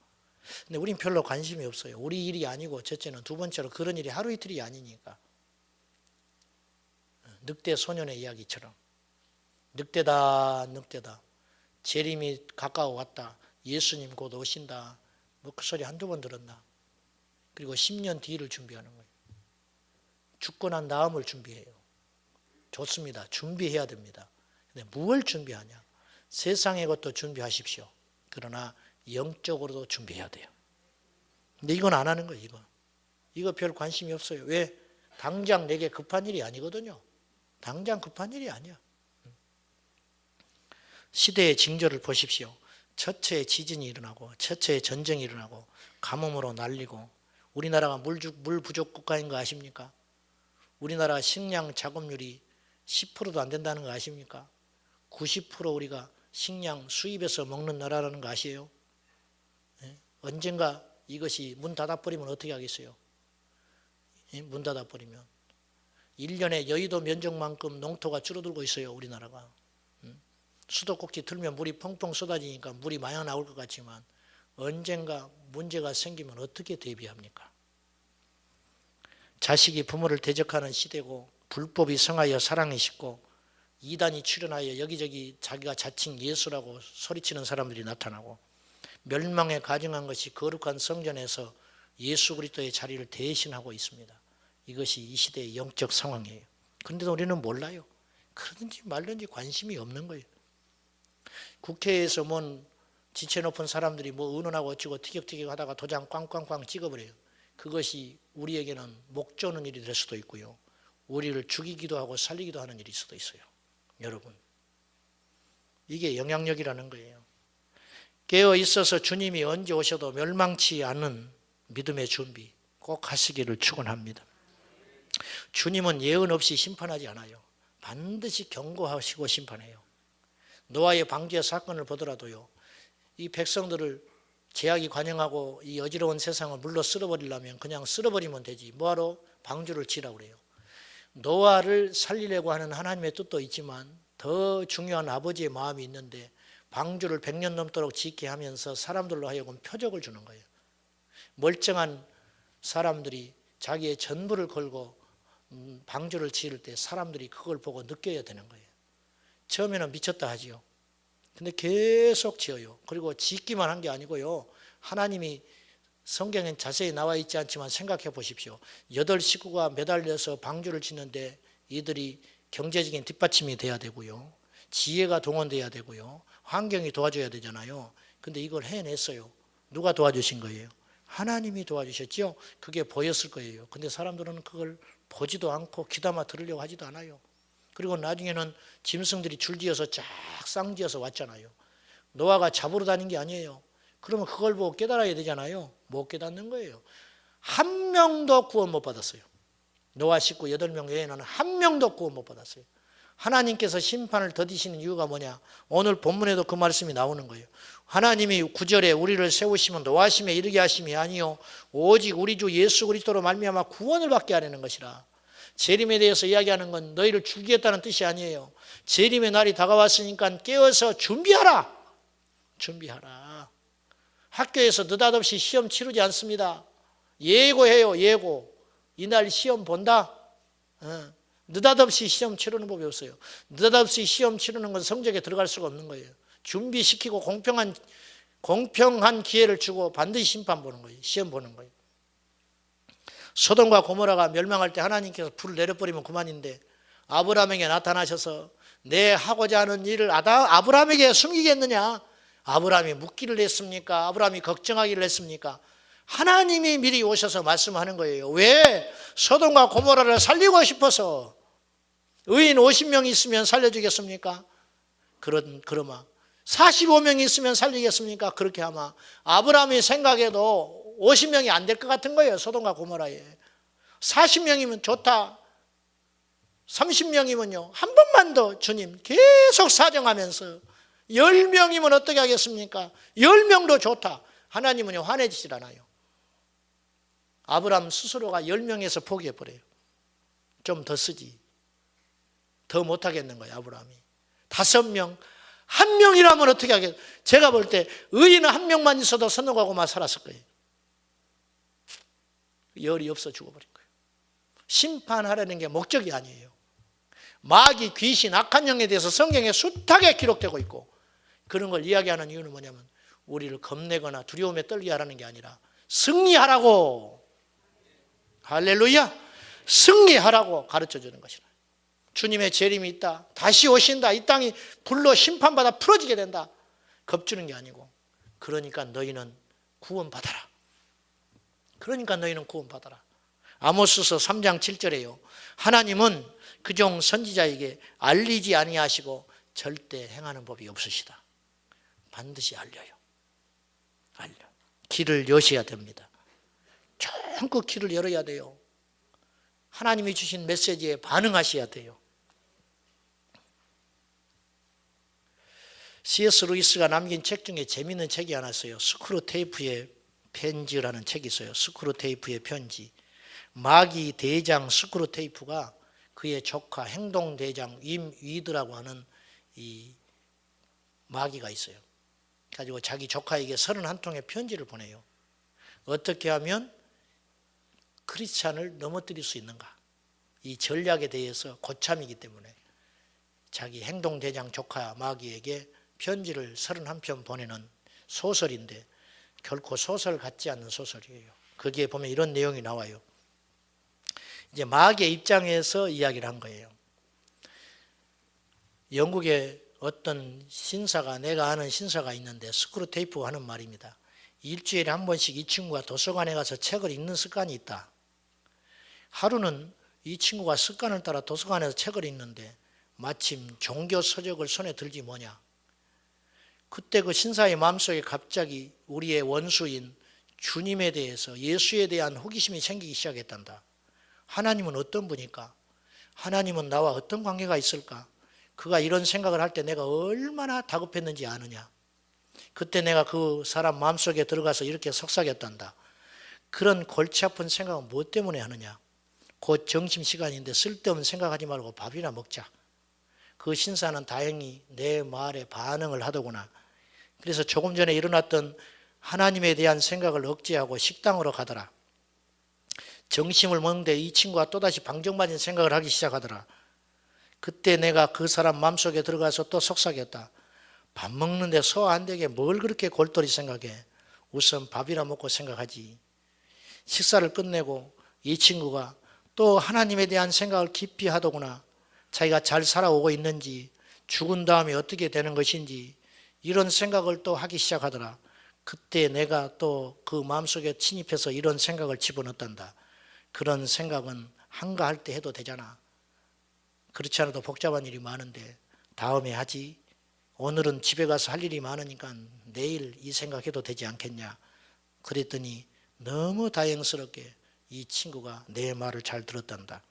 근데 우린 별로 관심이 없어요. 우리 일이 아니고, 첫째는, 두 번째로 그런 일이 하루 이틀이 아니니까. 늑대 소년의 이야기처럼 늑대다 재림이 가까워 왔다, 예수님 곧 오신다, 뭐 그 소리 한두 번 들었나. 그리고 10년 뒤를 준비하는 거예요. 죽고 난 다음을 준비해요. 좋습니다. 준비해야 됩니다. 근데 뭘 준비하냐? 세상의 것도 준비하십시오. 그러나 영적으로도 준비해야 돼요. 근데 이건 안 하는 거예요. 이거 별 관심이 없어요. 왜? 당장 내게 급한 일이 아니거든요. 당장 급한 일이 아니야. 시대의 징조를 보십시오. 처처에 지진이 일어나고 처처에 전쟁이 일어나고 가뭄으로 날리고, 우리나라가 물 부족 국가인 거 아십니까? 우리나라 식량 작업률이 10%도 안 된다는 거 아십니까? 90% 우리가 식량 수입해서 먹는 나라라는 거 아시에요? 언젠가 이것이 문 닫아버리면 어떻게 하겠어요? 문 닫아버리면 1년에 여의도 면적만큼 농토가 줄어들고 있어요. 우리나라가. 수도꼭지 틀면 물이 펑펑 쏟아지니까 물이 마냥 나올 것 같지만 언젠가 문제가 생기면 어떻게 대비합니까? 자식이 부모를 대적하는 시대고, 불법이 성하여 사랑이 식고, 이단이 출현하여 여기저기 자기가 자칭 예수라고 소리치는 사람들이 나타나고, 멸망에 가증한 것이 거룩한 성전에서 예수 그리스도의 자리를 대신하고 있습니다. 이것이 이 시대의 영적 상황이에요. 그런데도 우리는 몰라요. 그러든지 말든지 관심이 없는 거예요. 국회에서 뭔 지체 높은 사람들이 뭐 의논하고 어찌고 티격태격 하다가 도장 꽝꽝꽝 찍어버려요. 그것이 우리에게는 목 조는 일이 될 수도 있고요, 우리를 죽이기도 하고 살리기도 하는 일일 수도 있어요. 여러분, 이게 영향력이라는 거예요. 깨어 있어서 주님이 언제 오셔도 멸망치 않은 믿음의 준비 꼭 하시기를 축원합니다. 주님은 예언 없이 심판하지 않아요. 반드시 경고하시고 심판해요. 노아의 방주의 사건을 보더라도요, 이 백성들을 제약이 관영하고 이 어지러운 세상을 물로 쓸어버리려면 그냥 쓸어버리면 되지, 뭐하러 방주를 지으라고 그래요. 노아를 살리려고 하는 하나님의 뜻도 있지만 더 중요한 아버지의 마음이 있는데, 방주를 100년 넘도록 짓게 하면서 사람들로 하여금 표적을 주는 거예요. 멀쩡한 사람들이 자기의 전부를 걸고 방주를 지을 때 사람들이 그걸 보고 느껴야 되는 거예요. 처음에는 미쳤다 하지요. 근데 계속 지어요. 그리고 짓기만 한 게 아니고요, 하나님이 성경엔 자세히 나와 있지 않지만 생각해 보십시오. 8 식구가 매달려서 방주를 짓는데 이들이 경제적인 뒷받침이 돼야 되고요, 지혜가 동원돼야 되고요, 환경이 도와줘야 되잖아요. 근데 이걸 해냈어요. 누가 도와주신 거예요? 하나님이 도와주셨죠. 그게 보였을 거예요. 근데 사람들은 그걸 보지도 않고 귀담아 들으려고 하지도 않아요. 그리고 나중에는 짐승들이 줄지어서 쫙 쌍지어서 왔잖아요. 노아가 잡으러 다닌 게 아니에요. 그러면 그걸 보고 깨달아야 되잖아요. 못 깨닫는 거예요. 한 명도 구원 못 받았어요. 노아 식구 8명 외에는 한 명도 구원 못 받았어요. 하나님께서 심판을 더디시는 이유가 뭐냐? 오늘 본문에도 그 말씀이 나오는 거예요. 하나님이 9절에 우리를 세우시면 노하심에 이르게 하심이 아니요 오직 우리 주 예수 그리스도로 말미암아 구원을 받게 하려는 것이라. 재림에 대해서 이야기하는 건 너희를 죽이겠다는 뜻이 아니에요. 재림의 날이 다가왔으니까 깨어서 준비하라. 준비하라. 학교에서 느닷없이 시험 치르지 않습니다. 예고해요. 예고. 이날 시험 본다. 느닷없이 시험 치르는 법이 없어요. 느닷없이 시험 치르는 건 성적에 들어갈 수가 없는 거예요. 준비시키고 공평한 기회를 주고 반드시 심판 보는 거예요. 시험 보는 거예요. 소돔과 고모라가 멸망할 때 하나님께서 불을 내려버리면 그만인데, 아브라함에게 나타나셔서 내 하고자 하는 일을 아브라함에게 숨기겠느냐? 아브라함이 묻기를 했습니까? 아브라함이 걱정하기를 했습니까? 하나님이 미리 오셔서 말씀하는 거예요. 왜? 소돔과 고모라를 살리고 싶어서. 의인 50명 있으면 살려주겠습니까? 그러마 45명 있으면 살리겠습니까? 그렇게 하마 아브라함이 생각해도 50명이 안 될 것 같은 거예요. 소돔과 고모라에 40명이면 좋다. 30명이면요 한 번만 더 주님 계속 사정하면서 10명이면 어떻게 하겠습니까? 10명도 좋다. 하나님은요 화내지질 않아요. 아브라함 스스로가 10명에서 포기해버려요. 좀 더 쓰지. 더 못하겠는 거예요. 아브라함이 5명, 1명이라면 어떻게 하겠어요? 제가 볼 때 의인은 1명만 있어도 선노가고만 살았을 거예요. 열이 없어 죽어버린 거예요. 심판하려는 게 목적이 아니에요. 마귀, 귀신, 악한 영에 대해서 성경에 숱하게 기록되고 있고, 그런 걸 이야기하는 이유는 뭐냐면 우리를 겁내거나 두려움에 떨게 하라는 게 아니라 승리하라고, 할렐루야, 승리하라고 가르쳐주는 것이라. 주님의 재림이 있다, 다시 오신다, 이 땅이 불로 심판받아 풀어지게 된다, 겁주는 게 아니고, 그러니까 너희는 구원받아라. 그러니까 너희는 구원받아라. 아모스서 3장 7절에요 하나님은 그종 선지자에게 알리지 아니하시고 절대 행하는 법이 없으시다. 반드시 알려요. 길을 여셔야 됩니다. 그 길을 열어야 돼요. 하나님이 주신 메시지에 반응하셔야 돼요. C.S. 루이스가 남긴 책 중에 재미있는 책이 하나 있어요. 스크루테이프의 편지라는 책이 있어요. 스크루테이프의 편지. 마귀 대장 스크루테이프가 그의 조카 행동대장 위드라고 하는 이 마귀가 있어요. 가지고 자기 조카에게 31통의 편지를 보내요. 어떻게 하면 크리스찬을 넘어뜨릴 수 있는가? 이 전략에 대해서 고참이기 때문에 자기 행동대장 조카 마귀에게 편지를 31편 보내는 소설인데 결코 소설 같지 않는 소설이에요. 거기에 보면 이런 내용이 나와요. 이제 마귀의 입장에서 이야기를 한 거예요. 영국의 어떤 신사가, 내가 아는 신사가 있는데 스크루테이프가 하는 말입니다. 일주일에 한 번씩 이 친구가 도서관에 가서 책을 읽는 습관이 있다. 하루는 이 친구가 습관을 따라 도서관에서 책을 읽는데 마침 종교 서적을 손에 들지 뭐냐. 그때 그 신사의 마음속에 갑자기 우리의 원수인 주님에 대해서, 예수에 대한 호기심이 생기기 시작했단다. 하나님은 어떤 분일까? 하나님은 나와 어떤 관계가 있을까? 그가 이런 생각을 할 때 내가 얼마나 다급했는지 아느냐. 그때 내가 그 사람 마음속에 들어가서 이렇게 속삭였단다. 그런 골치 아픈 생각은 무엇 때문에 하느냐. 곧 점심시간인데 쓸데없는 생각하지 말고 밥이나 먹자. 그 신사는 다행히 내 말에 반응을 하더구나. 그래서 조금 전에 일어났던 하나님에 대한 생각을 억제하고 식당으로 가더라. 점심을 먹는데 이 친구가 또다시 방정맞은 생각을 하기 시작하더라. 그때 내가 그 사람 마음속에 들어가서 또 속삭였다. 밥 먹는데 소화 안 되게 뭘 그렇게 골똘히 생각해. 우선 밥이나 먹고 생각하지. 식사를 끝내고 이 친구가 또 하나님에 대한 생각을 깊이 하더구나. 자기가 잘 살아오고 있는지, 죽은 다음에 어떻게 되는 것인지 이런 생각을 또 하기 시작하더라. 그때 내가 또 그 마음속에 침입해서 이런 생각을 집어넣었단다. 그런 생각은 한가할 때 해도 되잖아. 그렇지 않아도 복잡한 일이 많은데 다음에 하지. 오늘은 집에 가서 할 일이 많으니까 내일 이 생각해도 되지 않겠냐. 그랬더니 너무 다행스럽게 이 친구가 내 말을 잘 들었단다.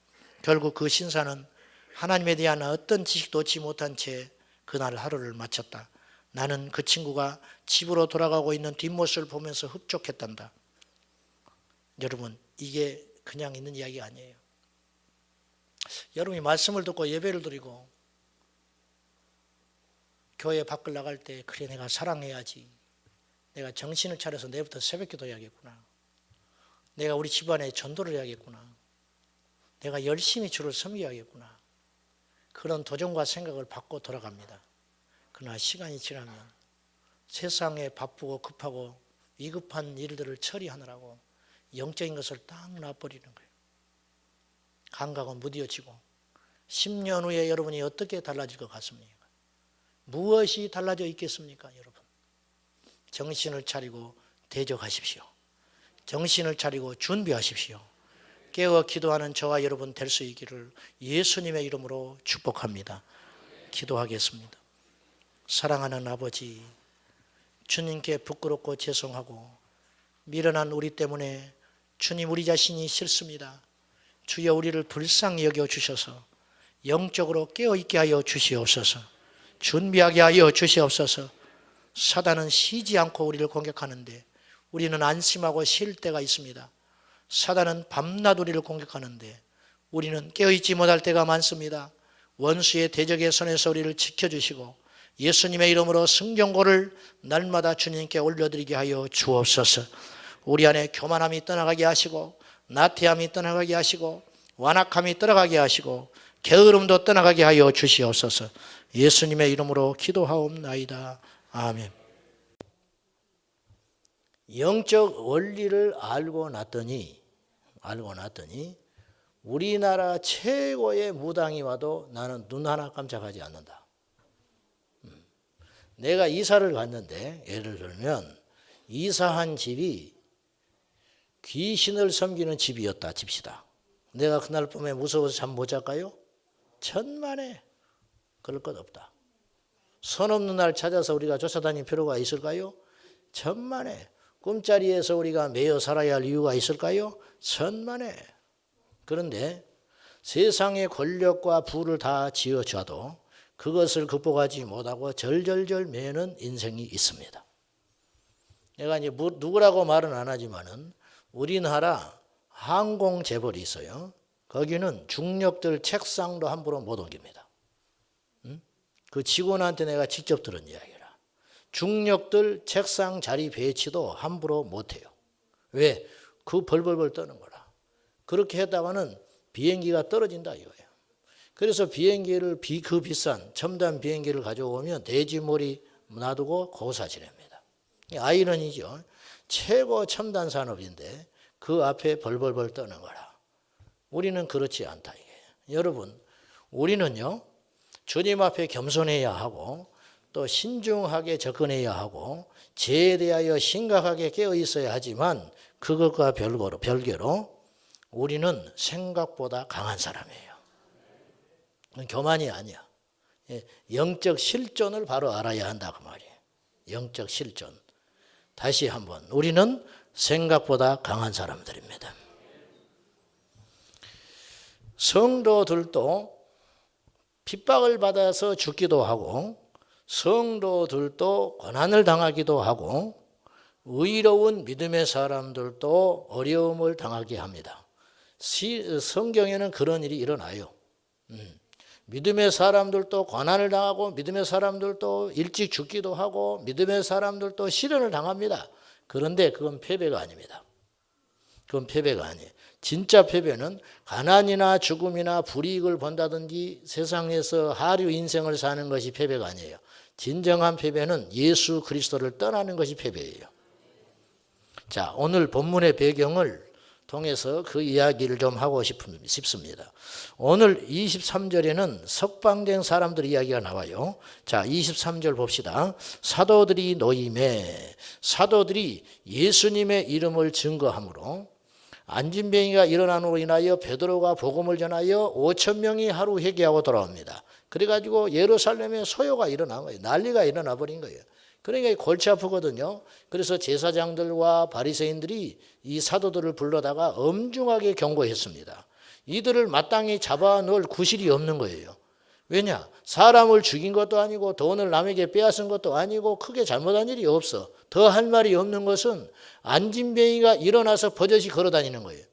결국 그 신사는 하나님에 대한 어떤 지식도 얻지 못한 채 그날 하루를 마쳤다. 나는 그 친구가 집으로 돌아가고 있는 뒷모습을 보면서 흡족했단다. 여러분, 이게 그냥 있는 이야기가 아니에요. 여러분이 말씀을 듣고 예배를 드리고 교회 밖을 나갈 때 그래 내가 사랑해야지. 내가 정신을 차려서 내일부터 새벽기도 해야겠구나. 내가 우리 집안에 전도를 해야겠구나. 내가 열심히 주를 섬겨야겠구나. 그런 도전과 생각을 받고 돌아갑니다. 그러나 시간이 지나면 세상에 바쁘고 급하고 위급한 일들을 처리하느라고 영적인 것을 딱 놔버리는 거예요. 감각은 무뎌지고 10년 후에 여러분이 어떻게 달라질 것 같습니까? 무엇이 달라져 있겠습니까, 여러분? 정신을 차리고 대적하십시오. 정신을 차리고 준비하십시오. 깨어 기도하는 저와 여러분 될 수 있기를 예수님의 이름으로 축복합니다. 기도하겠습니다. 사랑하는 아버지, 주님께 부끄럽고 죄송하고 미련한 우리 때문에 주님 우리 자신이 싫습니다. 주여 우리를 불쌍히 여겨주셔서 영적으로 깨어있게 하여 주시옵소서. 준비하게 하여 주시옵소서. 사단은 쉬지 않고 우리를 공격하는데 우리는 안심하고 쉴 때가 있습니다. 사단은 밤낮 우리를 공격하는데 우리는 깨어있지 못할 때가 많습니다. 원수의 대적의 손에서 우리를 지켜주시고 예수님의 이름으로 승전고를 날마다 주님께 올려드리게 하여 주옵소서. 우리 안에 교만함이 떠나가게 하시고 나태함이 떠나가게 하시고 완악함이 떠나가게 하시고 게으름도 떠나가게 하여 주시옵소서. 예수님의 이름으로 기도하옵나이다. 아멘. 영적 원리를 알고 났더니 우리나라 최고의 무당이 와도 나는 눈 하나 깜짝하지 않는다. 내가 이사를 갔는데 예를 들면 이사한 집이 귀신을 섬기는 집이었다 칩시다. 내가 그날 밤에 무서워서 잠 못 잤까요? 천만에 그럴 것 없다. 선 없는 날 찾아서 우리가 쫓아다닐 필요가 있을까요? 천만에. 꿈자리에서 우리가 매여 살아야 할 이유가 있을까요? 천만에. 그런데 세상의 권력과 부를 다 쥐어줘도 그것을 극복하지 못하고 절절절 매는 인생이 있습니다. 내가 이제 누구라고 말은 안 하지만은 우리나라 항공재벌이 있어요. 거기는 중력들 책상도 함부로 못 옮깁니다. 그 직원한테 내가 직접 들은 이야기라. 중력들 책상 자리 배치도 함부로 못 해요. 왜? 그 벌벌벌 떠는 거라. 그렇게 했다가는 비행기가 떨어진다 이거예요. 그래서 비행기를 그 비싼 첨단 비행기를 가져오면 돼지머리 놔두고 고사 지냅니다. 아이러니죠. 최고 첨단 산업인데 그 앞에 벌벌벌 떠는 거라. 우리는 그렇지 않다 이게. 여러분, 우리는요 주님 앞에 겸손해야 하고 또 신중하게 접근해야 하고 죄에 대하여 심각하게 깨어 있어야 하지만 그것과 별개로 우리는 생각보다 강한 사람이에요. 교만이 아니야. 영적 실존을 바로 알아야 한다 그 말이에요. 영적 실존. 다시 한번 우리는 생각보다 강한 사람들입니다. 성도들도 핍박을 받아서 죽기도 하고 성도들도 고난을 당하기도 하고 의로운 믿음의 사람들도 어려움을 당하게 합니다. 성경에는 그런 일이 일어나요. 믿음의 사람들도 고난을 당하고 믿음의 사람들도 일찍 죽기도 하고 믿음의 사람들도 시련을 당합니다. 그런데 그건 패배가 아닙니다. 그건 패배가 아니에요. 진짜 패배는 가난이나 죽음이나 불이익을 본다든지 세상에서 하류 인생을 사는 것이 패배가 아니에요. 진정한 패배는 예수 그리스도를 떠나는 것이 패배예요. 자, 오늘 본문의 배경을 통해서 그 이야기를 좀 하고 싶습니다. 오늘 23절에는 석방된 사람들 이야기가 나와요. 자, 23절 봅시다. 사도들이 노임에 사도들이 예수님의 이름을 증거함으로 안진뱅이가 일어난으로 인하여 베드로가 복음을 전하여 5,000명이 하루 회개하고 돌아옵니다. 그래가지고 예루살렘에 소요가 일어난 거예요. 난리가 일어나 버린 거예요. 그러니까 골치 아프거든요. 그래서 제사장들과 바리새인들이 이 사도들을 불러다가 엄중하게 경고했습니다. 이들을 마땅히 잡아놓을 구실이 없는 거예요. 왜냐? 사람을 죽인 것도 아니고 돈을 남에게 빼앗은 것도 아니고 크게 잘못한 일이 없어. 더 할 말이 없는 것은 안진뱅이가 일어나서 버젓이 걸어다니는 거예요.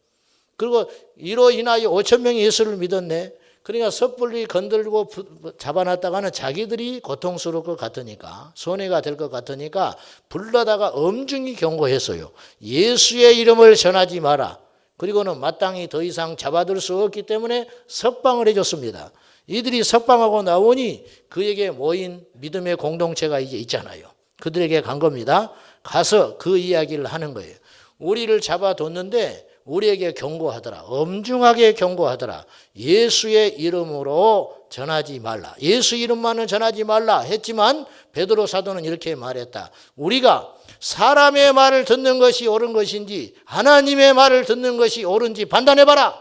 그리고 이로 인하여 5,000명이 예수를 믿었네. 그러니까 섣불리 건들고 잡아놨다가는 자기들이 고통스러울 것 같으니까 손해가 될 것 같으니까 불러다가 엄중히 경고했어요. 예수의 이름을 전하지 마라. 그리고는 마땅히 더 이상 잡아둘 수 없기 때문에 석방을 해줬습니다. 이들이 석방하고 나오니 그에게 모인 믿음의 공동체가 이제 있잖아요. 그들에게 간 겁니다. 가서 그 이야기를 하는 거예요. 우리를 잡아뒀는데 우리에게 경고하더라. 엄중하게 경고하더라. 예수의 이름으로 전하지 말라. 예수 이름만은 전하지 말라 했지만 베드로 사도는 이렇게 말했다. 우리가 사람의 말을 듣는 것이 옳은 것인지 하나님의 말을 듣는 것이 옳은지 판단해봐라.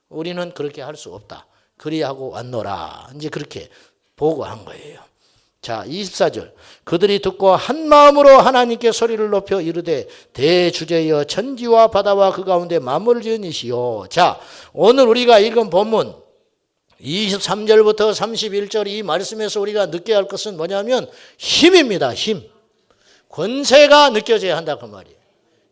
우리는 그렇게 할 수 없다. 그리하고 왔노라. 이제 그렇게 보고한 거예요. 자, 24절. 그들이 듣고 한 마음으로 하나님께 소리를 높여 이르되 대주제여 천지와 바다와 그 가운데 만물을 지은 이시오. 자, 오늘 우리가 읽은 본문 23절부터 31절 이 말씀에서 우리가 느껴야 할 것은 뭐냐면 힘입니다. 힘. 권세가 느껴져야 한다 그 말이에요.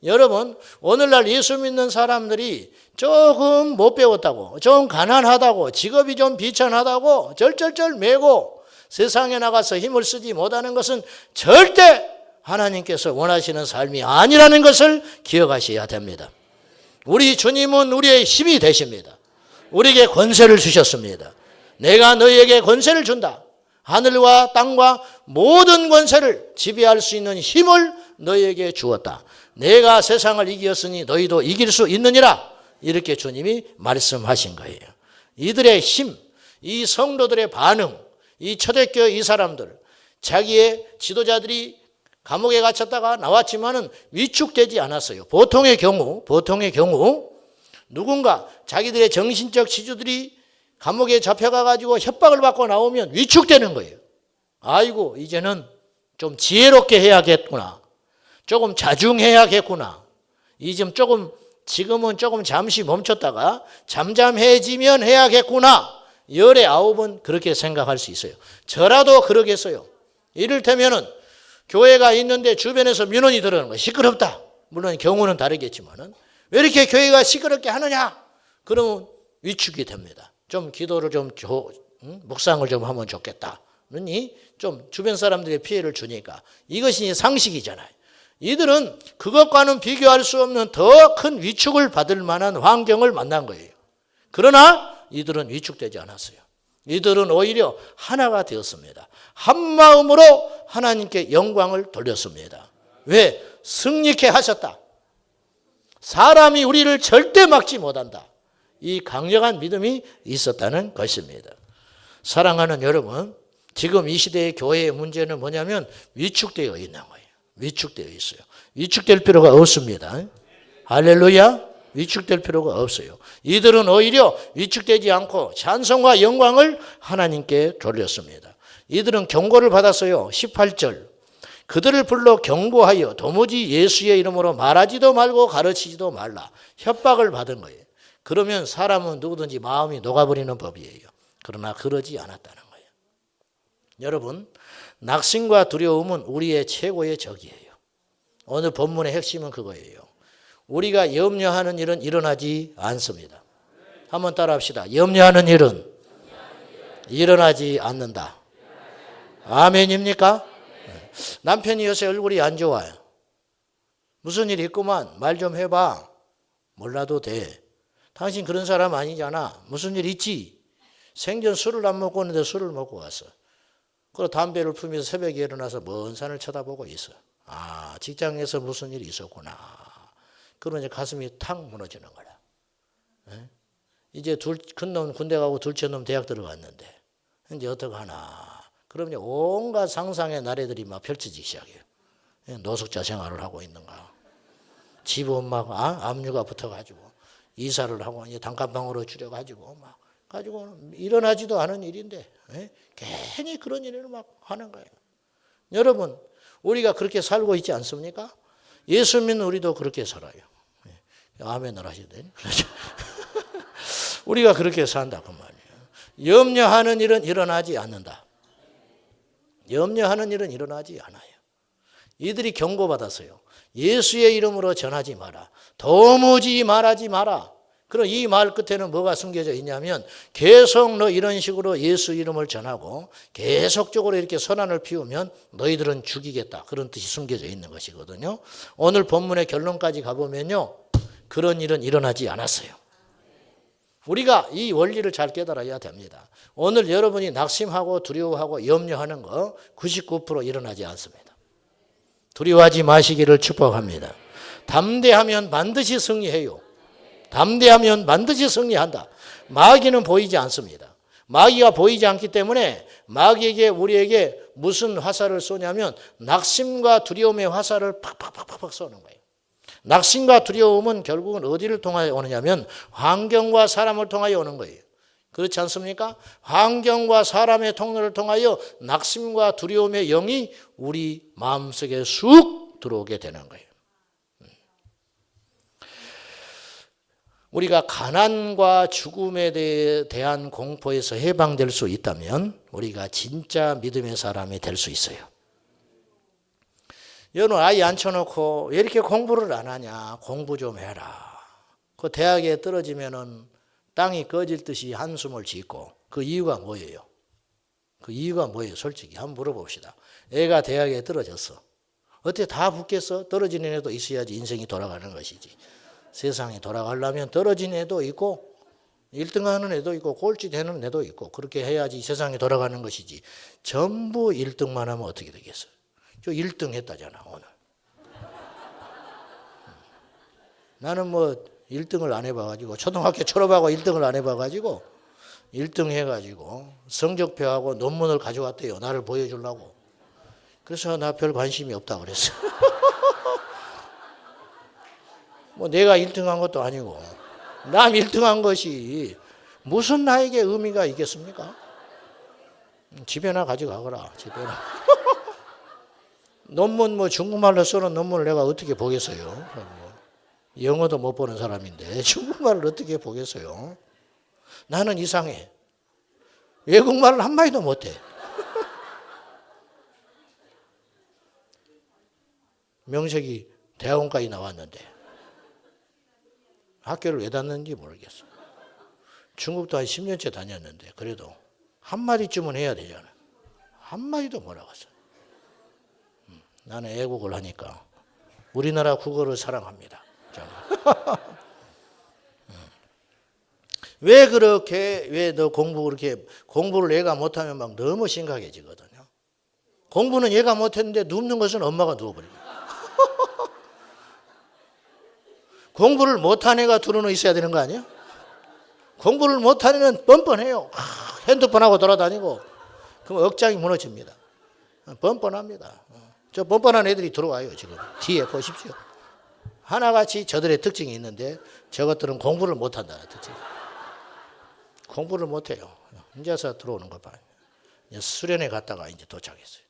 여러분, 오늘날 예수 믿는 사람들이 조금 못 배웠다고, 좀 가난하다고, 직업이 좀 비천하다고 절절절 매고 세상에 나가서 힘을 쓰지 못하는 것은 절대 하나님께서 원하시는 삶이 아니라는 것을 기억하셔야 됩니다. 우리 주님은 우리의 힘이 되십니다. 우리에게 권세를 주셨습니다. 내가 너희에게 권세를 준다. 하늘과 땅과 모든 권세를 지배할 수 있는 힘을 너희에게 주었다. 내가 세상을 이겼으니 너희도 이길 수 있느니라. 이렇게 주님이 말씀하신 거예요. 이들의 힘, 이 성도들의 반응, 이 초대교회 이 사람들, 자기의 지도자들이 감옥에 갇혔다가 나왔지만은 위축되지 않았어요. 보통의 경우 누군가 자기들의 정신적 지주들이 감옥에 잡혀가가지고 협박을 받고 나오면 위축되는 거예요. 아이고 이제는 좀 지혜롭게 해야겠구나. 조금 자중해야겠구나. 지금은 조금 잠시 멈췄다가 잠잠해지면 해야겠구나. 열에 9은 그렇게 생각할 수 있어요. 저라도 그러겠어요. 이를테면은 교회가 있는데 주변에서 민원이 들어오는 거예요. 시끄럽다. 물론 경우는 다르겠지만은 왜 이렇게 교회가 시끄럽게 하느냐? 그러면 위축이 됩니다. 좀 기도를 묵상을 좀 하면 좋겠다. 그러니 좀 주변 사람들의 피해를 주니까 이것이 상식이잖아요. 이들은 그것과는 비교할 수 없는 더 큰 위축을 받을 만한 환경을 만난 거예요. 그러나 이들은 위축되지 않았어요. 이들은 오히려 하나가 되었습니다. 한 마음으로 하나님께 영광을 돌렸습니다. 왜? 승리케 하셨다. 사람이 우리를 절대 막지 못한다. 이 강력한 믿음이 있었다는 것입니다. 사랑하는 여러분, 지금 이 시대의 교회의 문제는 뭐냐면 위축되어 있는 거예요. 위축되어 있어요. 위축될 필요가 없습니다. 할렐루야. 위축될 필요가 없어요. 이들은 오히려 위축되지 않고 찬송과 영광을 하나님께 돌렸습니다. 이들은 경고를 받았어요. 18절. 그들을 불러 경고하여 도무지 예수의 이름으로 말하지도 말고 가르치지도 말라. 협박을 받은 거예요. 그러면 사람은 누구든지 마음이 녹아버리는 법이에요. 그러나 그러지 않았다는 거예요. 여러분, 낙심과 두려움은 우리의 최고의 적이에요. 오늘 본문의 핵심은 그거예요. 우리가 염려하는 일은 일어나지 않습니다. 한번 따라합시다. 염려하는 일은 일어나지 않는다. 아멘입니까? 남편이 요새 얼굴이 안 좋아요. 무슨 일 있구만. 말 좀 해봐. 몰라도 돼. 당신 그런 사람 아니잖아. 무슨 일 있지? 생전 술을 안 먹고 오는데 술을 먹고 왔어. 그리고 담배를 피우면서 새벽에 일어나서 먼 산을 쳐다보고 있어. 아, 직장에서 무슨 일이 있었구나. 그러면 이제 가슴이 탁 무너지는 거야. 네? 이제 큰 놈 군대 가고 둘째 놈 대학 들어갔는데 이제 어떡하나. 그럼 이제 온갖 상상의 나래들이 막 펼쳐지기 시작해요. 노숙자 생활을 하고 있는가. 집은 막 압류가 붙어가지고 이사를 하고 이제 단칸방으로 줄여가지고 막 가지고 일어나지도 않은 일인데 괜히 그런 일을 막 하는 거예요. 여러분, 우리가 그렇게 살고 있지 않습니까? 예수 믿는 우리도 그렇게 살아요. 아멘을 하셔야 돼요. 그렇죠? 우리가 그렇게 산다 그 말이에요. 염려하는 일은 일어나지 않는다. 염려하는 일은 일어나지 않아요. 이들이 경고받았어요. 예수의 이름으로 전하지 마라. 도무지 말하지 마라. 그럼 이 말 끝에는 뭐가 숨겨져 있냐면 계속 너 이런 식으로 예수 이름을 전하고 계속적으로 이렇게 선한을 피우면 너희들은 죽이겠다. 그런 뜻이 숨겨져 있는 것이거든요. 오늘 본문의 결론까지 가보면요. 그런 일은 일어나지 않았어요. 우리가 이 원리를 잘 깨달아야 됩니다. 오늘 여러분이 낙심하고 두려워하고 염려하는 거 99% 일어나지 않습니다. 두려워하지 마시기를 축복합니다. 담대하면 반드시 승리해요. 담대하면 반드시 승리한다. 마귀는 보이지 않습니다. 마귀가 보이지 않기 때문에 마귀에게 우리에게 무슨 화살을 쏘냐면 낙심과 두려움의 화살을 팍팍팍팍 쏘는 거예요. 낙심과 두려움은 결국은 어디를 통하여 오느냐면 환경과 사람을 통하여 오는 거예요. 그렇지 않습니까? 환경과 사람의 통로를 통하여 낙심과 두려움의 영이 우리 마음속에 쑥 들어오게 되는 거예요. 우리가 가난과 죽음에 대한 공포에서 해방될 수 있다면 우리가 진짜 믿음의 사람이 될 수 있어요. 여러분 아이 앉혀놓고 왜 이렇게 공부를 안 하냐. 공부 좀 해라. 그 대학에 떨어지면은 땅이 꺼질 듯이 한숨을 짓고 그 이유가 뭐예요? 그 이유가 뭐예요? 솔직히 한번 물어봅시다. 애가 대학에 떨어졌어. 어떻게 다 붙겠어? 떨어지는 애도 있어야지 인생이 돌아가는 것이지. 세상이 돌아가려면 떨어진 애도 있고 1등 하는 애도 있고 꼴찌 되는 애도 있고 그렇게 해야지 세상이 돌아가는 것이지. 전부 1등만 하면 어떻게 되겠어요? 저 1등 했다잖아 오늘. 나는 뭐 1등을 안 해봐가지고 초등학교 졸업하고 1등을 안 해봐가지고 1등 해가지고 성적표하고 논문을 가져왔대요. 나를 보여주려고. 그래서 나 별 관심이 없다 그랬어. 뭐 내가 1등한 것도 아니고 남 1등한 것이 무슨 나에게 의미가 있겠습니까? 집에나 가져가거라. 집에나. 논문 뭐 중국말로 쓰는 논문을 내가 어떻게 보겠어요? 영어도 못 보는 사람인데 중국말을 어떻게 보겠어요? 나는 이상해. 외국말을 한마디도 못해. 명색이 대학원까지 나왔는데 학교를 왜 다녔는지 모르겠어. 중국도 한 10년째 다녔는데 그래도 한마디쯤은 해야 되잖아. 한마디도 못하고 있어. 나는 애국을 하니까 우리나라 국어를 사랑합니다. 왜 그렇게 왜 너 공부를 얘가 못하면 막 너무 심각해지거든요. 공부는 얘가 못했는데 눕는 것은 엄마가 누워버려요. 공부를 못한 애가 둘은 있어야 되는 거 아니야? 공부를 못한 애는 뻔뻔해요. 핸드폰하고 돌아다니고 그럼 억장이 무너집니다. 뻔뻔합니다. 저 뻔뻔한 애들이 들어와요. 지금 뒤에 보십시오. 하나같이 저들의 특징이 있는데 저것들은 공부를 못한다는 특징. 공부를 못해요. 이제서 들어오는 거 봐요. 수련회 갔다가 이제 도착했어요.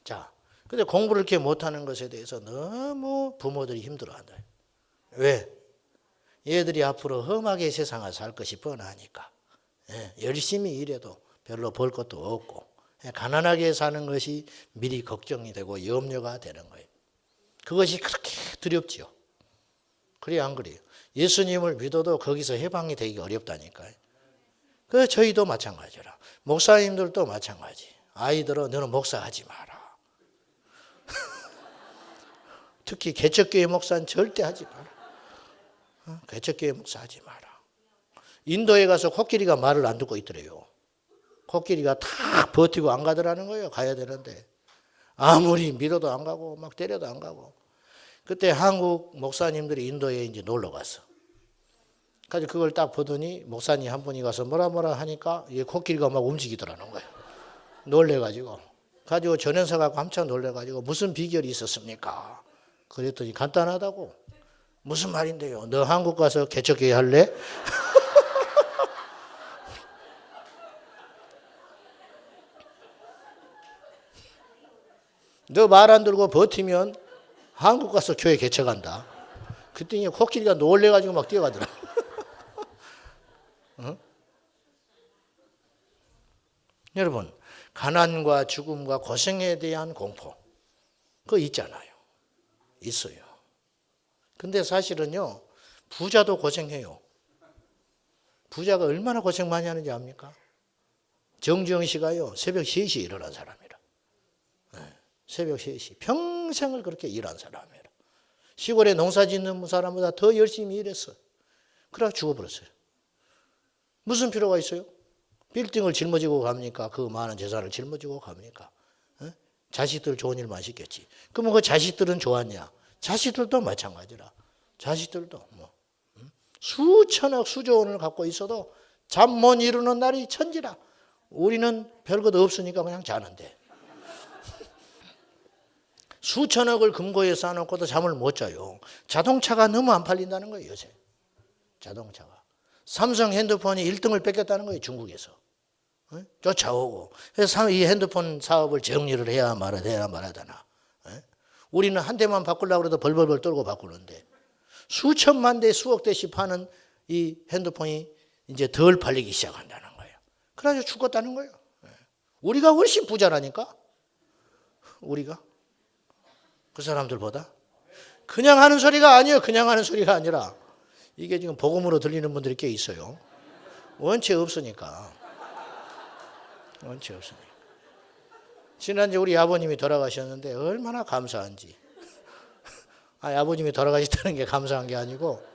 자, 근데 공부를 이렇게 못하는 것에 대해서 너무 부모들이 힘들어한다. 왜? 얘들이 앞으로 험하게 세상을 살 것이 뻔하니까. 열심히 일해도 별로 벌 것도 없고 가난하게 사는 것이 미리 걱정이 되고 염려가 되는 거예요. 그것이 그렇게 두렵지요. 그래요, 안 그래요? 예수님을 믿어도 거기서 해방이 되기 어렵다니까요. 그 저희도 마찬가지라. 목사님들도 마찬가지. 아이들은 너는 목사하지 마라. 특히 개척교회 목사는 절대 하지 마라. 개척교회 목사하지 마라. 인도에 가서 코끼리가 말을 안 듣고 있더래요. 코끼리가 다 버티고 안 가더라는 거예요. 가야 되는데 아무리 밀어도 안 가고 막 때려도 안 가고. 그때 한국 목사님들이 인도에 이제 놀러 갔어. 그래서 그걸 딱 보더니 목사님 한 분이 가서 뭐라 하니까 이 코끼리가 막 움직이더라는 거예요. 놀래가지고. 가지고 전연사 갖고 한참 놀래가지고 무슨 비결이 있었습니까? 그랬더니 간단하다고. 무슨 말인데요? 너 한국 가서 개척교회 할래? 너 말 안 들고 버티면 한국 가서 교회 개척한다. 그랬더니 코끼리가 놀래가지고 막 뛰어가더라. 어? 여러분, 가난과 죽음과 고생에 대한 공포, 그거 있잖아요. 있어요. 근데 사실은요, 부자도 고생해요. 부자가 얼마나 고생 많이 하는지 압니까? 정주영 씨가요, 새벽 3시에 일어난 사람이라. 새벽 3시. 평생을 그렇게 일한 사람이라. 시골에 농사 짓는 사람보다 더 열심히 일했어. 그러다 죽어버렸어요. 무슨 필요가 있어요? 빌딩을 짊어지고 갑니까? 그 많은 재산을 짊어지고 갑니까? 자식들 좋은 일만 시켰지. 그러면 그 자식들은 좋았냐? 자식들도 마찬가지라. 자식들도 뭐 수천억 수조 원을 갖고 있어도 잠 못 이루는 날이 천지라. 우리는 별것 없으니까 그냥 자는데. 수천억을 금고에 쌓아놓고도 잠을 못 자요. 자동차가 너무 안 팔린다는 거예요, 요새. 자동차가. 삼성 핸드폰이 1등을 뺏겼다는 거예요, 중국에서. 쫓아오고. 그래서 이 핸드폰 사업을 정리를 해야 말하잖아. 우리는 한 대만 바꾸려고 해도 벌벌벌 떨고 바꾸는데 수천만 대 수억 대씩 파는 이 핸드폰이 이제 덜 팔리기 시작한다는 거예요. 그래서 죽었다는 거예요. 우리가 훨씬 부자라니까. 우리가. 그 사람들보다. 그냥 하는 소리가 아니에요. 그냥 하는 소리가 아니라 이게 지금 복음으로 들리는 분들이 꽤 있어요. 원체 없으니까. 원체 없으니까. 지난주에 우리 아버님이 돌아가셨는데 얼마나 감사한지. 아버님이 돌아가셨다는 게 감사한 게 아니고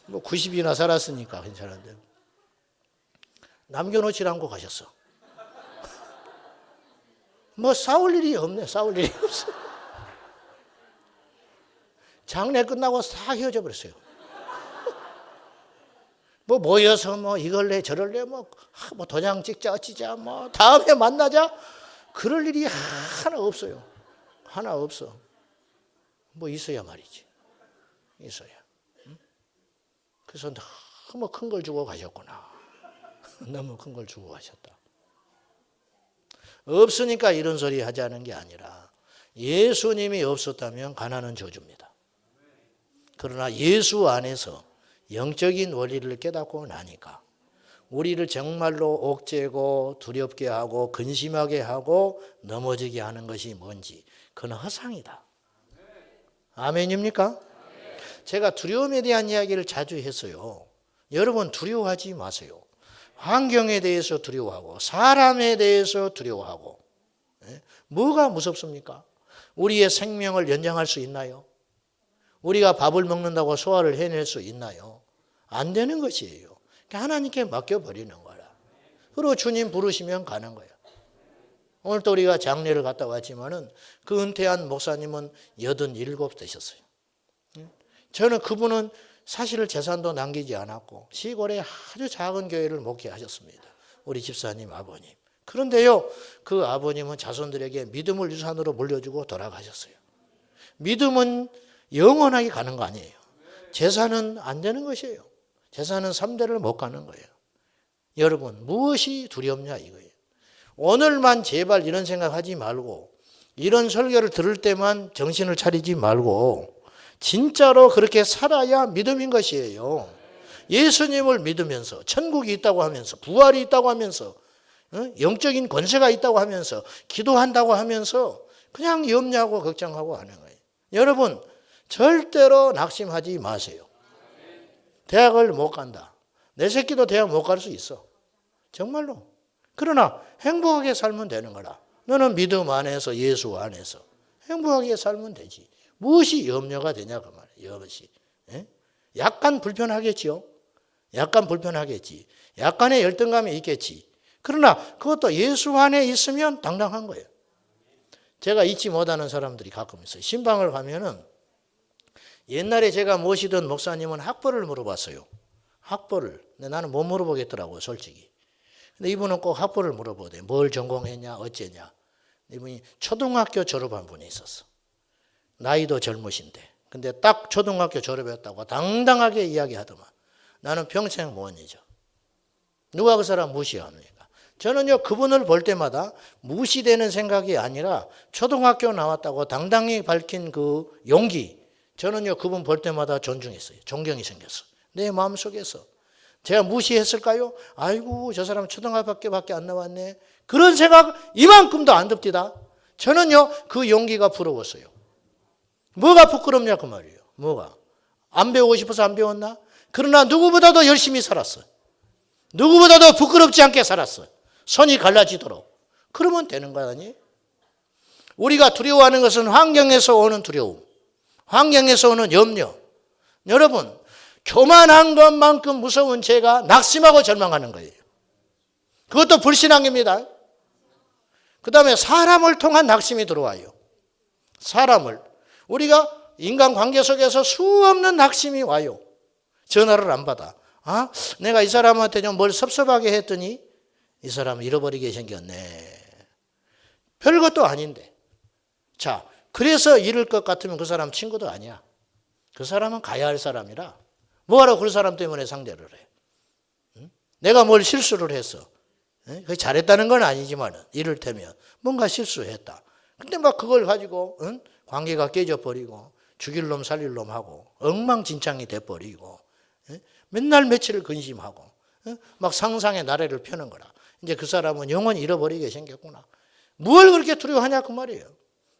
뭐 90이나 살았으니까 괜찮은데 남겨놓지 않고 가셨어. 뭐 싸울 일이 없네. 싸울 일이 없어. 장례 끝나고 싹 헤어져 버렸어요. 뭐 모여서 뭐 이걸래 저럴래 뭐 도장 찍자 어찌자 뭐 다음에 만나자 그럴 일이 하나 없어요. 하나 없어. 뭐 있어야 말이지. 있어야. 그래서 너무 큰 걸 주고 가셨구나. 너무 큰 걸 주고 가셨다. 없으니까 이런 소리 하자는 게 아니라 예수님이 없었다면 가난은 저주입니다. 그러나 예수 안에서 영적인 원리를 깨닫고 나니까 우리를 정말로 옥죄고 두렵게 하고 근심하게 하고 넘어지게 하는 것이 뭔지 그건 허상이다. 아멘입니까? 제가 두려움에 대한 이야기를 자주 했어요. 여러분 두려워하지 마세요. 환경에 대해서 두려워하고 사람에 대해서 두려워하고 뭐가 무섭습니까? 우리의 생명을 연장할 수 있나요? 우리가 밥을 먹는다고 소화를 해낼 수 있나요? 안 되는 것이에요. 하나님께 맡겨버리는 거라. 그리고 주님 부르시면 가는 거야. 오늘 또 우리가 장례를 갔다 왔지만은 그 은퇴한 목사님은 87 되셨어요. 저는 그분은 사실 재산도 남기지 않았고 시골에 아주 작은 교회를 목회하셨습니다. 우리 집사님 아버님. 그런데요, 그 아버님은 자손들에게 믿음을 유산으로 물려주고 돌아가셨어요. 믿음은 영원하게 가는 거 아니에요. 재산은 안 되는 것이에요. 재산은 3대를 못 가는 거예요. 여러분 무엇이 두렵냐 이거예요. 오늘만 제발 이런 생각하지 말고 이런 설교를 들을 때만 정신을 차리지 말고 진짜로 그렇게 살아야 믿음인 것이에요. 예수님을 믿으면서 천국이 있다고 하면서 부활이 있다고 하면서 영적인 권세가 있다고 하면서 기도한다고 하면서 그냥 염려하고 걱정하고 하는 거예요. 여러분 절대로 낙심하지 마세요. 대학을 못 간다. 내 새끼도 대학 못 갈 수 있어. 정말로. 그러나 행복하게 살면 되는 거라. 너는 믿음 안에서 예수 안에서 행복하게 살면 되지. 무엇이 염려가 되냐 그 말이에요. 이것이. 약간 불편하겠지요. 약간 불편하겠지. 약간의 열등감이 있겠지. 그러나 그것도 예수 안에 있으면 당당한 거예요. 제가 잊지 못하는 사람들이 가끔 있어요. 신방을 가면은 옛날에 제가 모시던 목사님은 학벌을 물어봤어요. 학벌을. 근데 나는 못 물어보겠더라고요, 솔직히. 근데 이분은 꼭 학벌을 물어보대. 뭘 전공했냐, 어째냐. 이분이 초등학교 졸업한 분이 있었어. 나이도 젊으신데. 근데 딱 초등학교 졸업했다고 당당하게 이야기하더만. 나는 평생 못 잊어. 누가 그 사람 무시합니까? 저는요, 그분을 볼 때마다 무시되는 생각이 아니라 초등학교 나왔다고 당당히 밝힌 그 용기. 저는요, 그분 볼 때마다 존중했어요. 존경이 생겼어. 내 마음속에서. 제가 무시했을까요? 아이고, 저 사람 초등학교밖에 안 나왔네. 그런 생각 이만큼도 안 듭디다. 저는요, 그 용기가 부러웠어요. 뭐가 부끄럽냐 그 말이에요. 뭐가? 안 배우고 싶어서 안 배웠나? 그러나 누구보다도 열심히 살았어. 누구보다도 부끄럽지 않게 살았어. 선이 갈라지도록. 그러면 되는 거 아니에요? 우리가 두려워하는 것은 환경에서 오는 두려움. 환경에서 오는 염려. 여러분, 교만한 것만큼 무서운 죄가 낙심하고 절망하는 거예요. 그것도 불신앙입니다. 그 다음에 사람을 통한 낙심이 들어와요. 사람을. 우리가 인간관계 속에서 수없는 낙심이 와요. 전화를 안 받아. 아, 내가 이 사람한테 좀 뭘 섭섭하게 했더니 이 사람을 잃어버리게 생겼네. 별것도 아닌데. 자, 그래서 잃을 것 같으면 그 사람 친구도 아니야. 그 사람은 가야 할 사람이라. 뭐하러 그 사람 때문에 상대를 해. 응? 내가 뭘 실수를 했어. 그게 잘했다는 건 아니지만 이를테면 뭔가 실수했다. 근데 막 그걸 가지고 관계가 깨져버리고 죽일 놈 살릴 놈 하고 엉망진창이 돼버리고 맨날 며칠을 근심하고 막 상상의 나래를 펴는 거라. 이제 그 사람은 영원히 잃어버리게 생겼구나. 뭘 그렇게 두려워하냐 그 말이에요.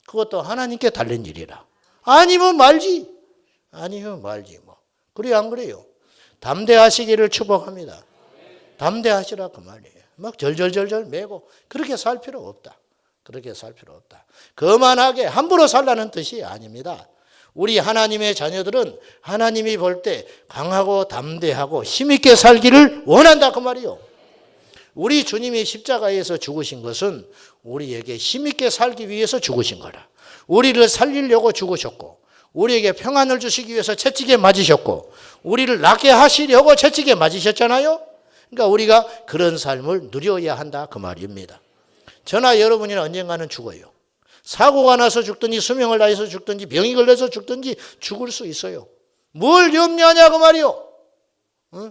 그것도 하나님께 달린 일이라. 아니면 말지. 아니면 말지 뭐. 그래요 안 그래요? 담대하시기를 축복합니다. 담대하시라 그 말이에요. 막 절절절절 매고 그렇게 살 필요 없다. 그렇게 살 필요 없다. 거만하게 함부로 살라는 뜻이 아닙니다. 우리 하나님의 자녀들은 하나님이 볼 때 강하고 담대하고 힘있게 살기를 원한다 그 말이요. 우리 주님이 십자가에서 죽으신 것은 우리에게 힘있게 살기 위해서 죽으신 거라. 우리를 살리려고 죽으셨고 우리에게 평안을 주시기 위해서 채찍에 맞으셨고 우리를 낫게 하시려고 채찍에 맞으셨잖아요. 그러니까 우리가 그런 삶을 누려야 한다 그 말입니다. 저나 여러분이나 언젠가는 죽어요. 사고가 나서 죽든지 수명을 다해서 죽든지 병이 걸려서 죽든지 죽을 수 있어요. 뭘 염려하냐 그 말이요.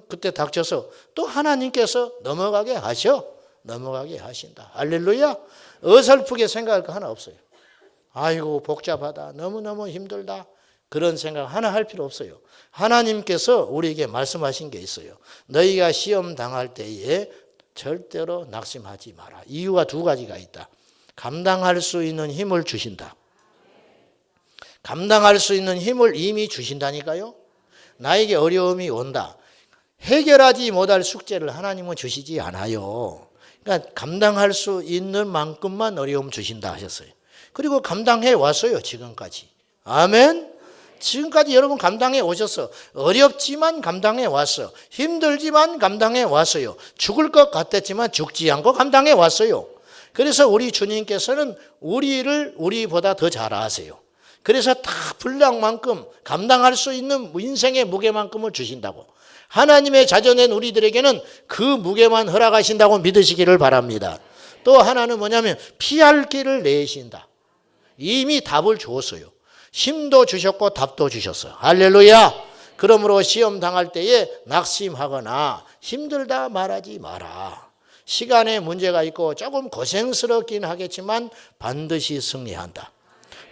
그때 닥쳐서 또 하나님께서 넘어가게 하셔. 넘어가게 하신다. 할렐루야. 어설프게 생각할 거 하나 없어요. 아이고 복잡하다. 너무너무 힘들다. 그런 생각 하나 할 필요 없어요. 하나님께서 우리에게 말씀하신 게 있어요. 너희가 시험 당할 때에 절대로 낙심하지 마라. 이유가 두 가지가 있다. 감당할 수 있는 힘을 주신다. 감당할 수 있는 힘을 이미 주신다니까요. 나에게 어려움이 온다. 해결하지 못할 숙제를 하나님은 주시지 않아요. 그러니까 감당할 수 있는 만큼만 어려움 주신다 하셨어요. 그리고 감당해 왔어요. 지금까지. 아멘. 지금까지 여러분 감당해 오셨어. 어렵지만 감당해 왔어. 힘들지만 감당해 왔어요. 죽을 것 같았지만 죽지 않고 감당해 왔어요. 그래서 우리 주님께서는 우리보다 더 잘 아세요. 그래서 다 분량만큼 감당할 수 있는 인생의 무게만큼을 주신다고. 하나님의 자녀된 우리들에게는 그 무게만 허락하신다고 믿으시기를 바랍니다. 또 하나는 뭐냐면 피할 길을 내신다. 이미 답을 줬어요. 힘도 주셨고 답도 주셨어요. 할렐루야. 그러므로 시험 당할 때에 낙심하거나 힘들다 말하지 마라. 시간에 문제가 있고 조금 고생스럽긴 하겠지만 반드시 승리한다.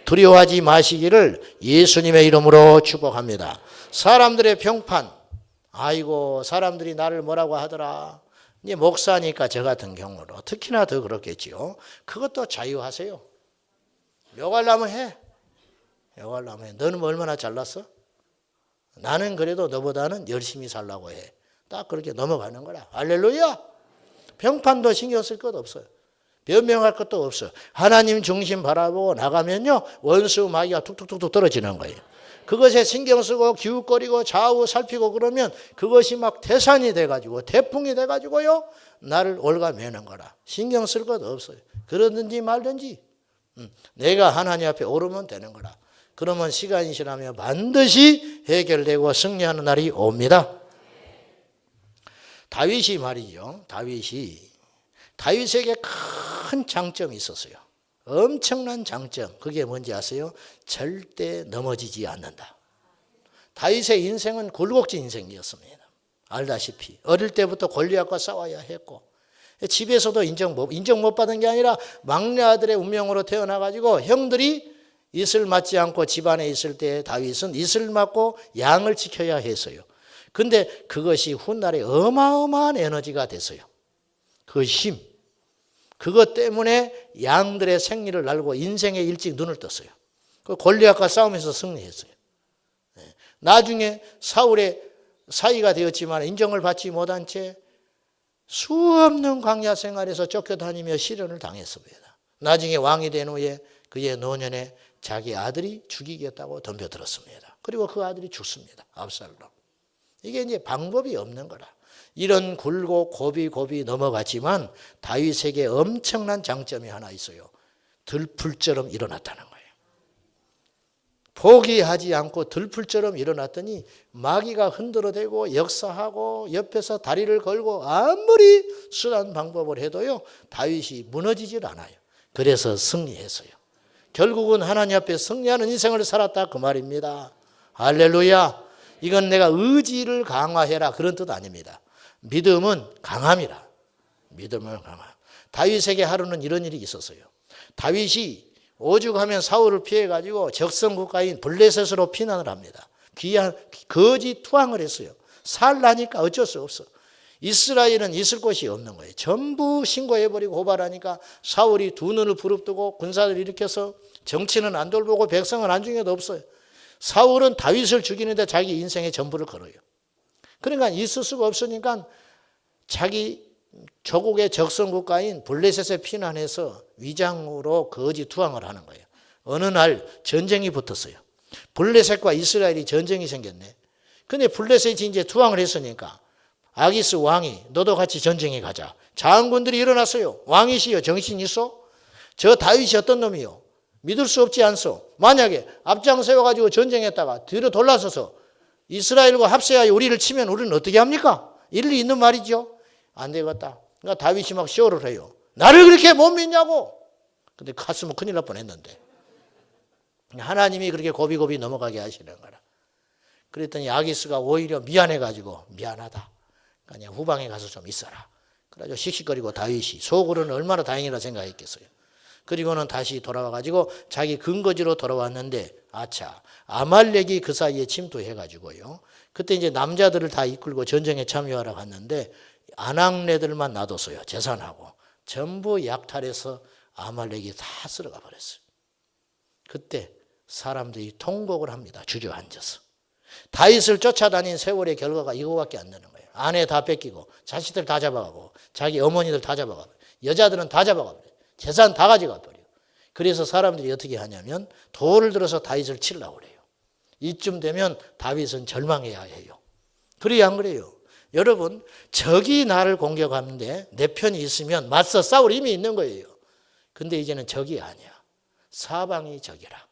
두려워하지 마시기를 예수님의 이름으로 축복합니다. 사람들의 평판, 아이고 사람들이 나를 뭐라고 하더라. 이제 목사니까 저 같은 경우로 특히나 더 그렇겠지요. 그것도 자유하세요. 욕하려면 해. 욕하려면 해. 너는 얼마나 잘났어? 나는 그래도 너보다는 열심히 살라고 해. 딱 그렇게 넘어가는 거라. 할렐루야. 평판도 신경 쓸 것 없어요. 변명할 것도 없어요. 하나님 중심 바라보고 나가면요 원수 마귀가 툭툭툭툭 떨어지는 거예요. 그것에 신경 쓰고 기웃거리고 좌우 살피고 그러면 그것이 막 태산이 돼가지고 태풍이 돼가지고요 나를 올가매는 거라. 신경 쓸 것 없어요. 그러든지 말든지 내가 하나님 앞에 오르면 되는 거라. 그러면 시간이 지나면 반드시 해결되고 승리하는 날이 옵니다. 다윗이 말이죠. 다윗에게 큰 장점이 있었어요. 엄청난 장점. 그게 뭔지 아세요? 절대 넘어지지 않는다. 다윗의 인생은 굴곡진 인생이었습니다. 알다시피 어릴 때부터 골리앗과 싸워야 했고 집에서도 인정 못 받은 게 아니라 막내 아들의 운명으로 태어나가지고 형들이 이슬 맞지 않고 집안에 있을 때 다윗은 이슬 맞고 양을 지켜야 했어요. 근데 그것이 훗날에 어마어마한 에너지가 됐어요. 그 힘. 그것 때문에 양들의 생리를 알고 인생에 일찍 눈을 떴어요. 그 골리앗과 싸우면서 승리했어요. 나중에 사울의 사위가 되었지만 인정을 받지 못한 채 수없는 광야 생활에서 쫓겨다니며 시련을 당했습니다. 나중에 왕이 된 후에 그의 노년에 자기 아들이 죽이겠다고 덤벼들었습니다. 그리고 그 아들이 죽습니다. 압살롬. 이게 이제 방법이 없는 거라. 이런 굴고 고비 넘어갔지만 다윗에게 엄청난 장점이 하나 있어요. 들풀처럼 일어났다는 거예요. 포기하지 않고 들풀처럼 일어났더니 마귀가 흔들어대고 역사하고 옆에서 다리를 걸고 아무리 수단 방법을 해도요 다윗이 무너지질 않아요. 그래서 승리했어요. 결국은 하나님 앞에 승리하는 인생을 살았다 그 말입니다. 할렐루야. 이건 내가 의지를 강화해라 그런 뜻 아닙니다. 믿음은 강함이라. 믿음은 강함. 다윗에게 하루는 이런 일이 있었어요. 다윗이 오죽하면 사울을 피해가지고 적성국가인 블레셋으로 피난을 합니다. 귀한 거지 투항을 했어요. 살라니까 어쩔 수 없어. 이스라엘은 있을 곳이 없는 거예요. 전부 신고해버리고 고발하니까 사울이 두 눈을 부릅뜨고 군사를 일으켜서 정치는 안 돌보고 백성은 안중에도 없어요. 사울은 다윗을 죽이는데 자기 인생의 전부를 걸어요. 그러니까 있을 수가 없으니까 자기 조국의 적성국가인 블레셋에 피난해서 위장으로 거지 투항을 하는 거예요. 어느 날 전쟁이 붙었어요. 블레셋과 이스라엘이 전쟁이 생겼네. 근데 블레셋이 이제 투항을 했으니까 아기스 왕이 너도 같이 전쟁에 가자. 장군들이 일어났어요. 왕이시여 정신 있어? 저 다윗이 어떤 놈이요? 믿을 수 없지 않소. 만약에 앞장 세워가지고 전쟁했다가 뒤로 돌아서서 이스라엘과 합세하여 우리를 치면 우리는 어떻게 합니까? 일리 있는 말이죠. 안 되겠다. 그러니까 다윗이 막 쇼를 해요. 나를 그렇게 못 믿냐고. 근데 갔으면 큰일 날 뻔했는데 하나님이 그렇게 고비고비 넘어가게 하시는 거라. 그랬더니 아기스가 오히려 미안해가지고 미안하다. 그냥 후방에 가서 좀 있어라. 그래가지고 씩씩거리고 다윗이 속으로는 얼마나 다행이라 생각했겠어요. 그리고는 다시 돌아와가지고 자기 근거지로 돌아왔는데 아차 아말렉이 그 사이에 침투해가지고요. 그때 이제 남자들을 다 이끌고 전쟁에 참여하러 갔는데 아낙네들만 놔뒀어요. 재산하고 전부 약탈해서 아말렉이 다 쓸어가 버렸어요. 그때 사람들이 통곡을 합니다. 주저앉아서. 다윗을 쫓아다닌 세월의 결과가 이거밖에 안 되는 거예요. 아내 다 뺏기고 자식들 다 잡아가고 자기 어머니들 다 잡아가고 여자들은 다 잡아가버려요. 재산 다 가져가버려요. 그래서 사람들이 어떻게 하냐면 돌을 들어서 다윗을 치려고 그래요. 이쯤 되면 다윗은 절망해야 해요. 그래야 안 그래요? 여러분 적이 나를 공격하는데 내 편이 있으면 맞서 싸울 힘이 있는 거예요. 근데 이제는 적이 아니야. 사방이 적이라.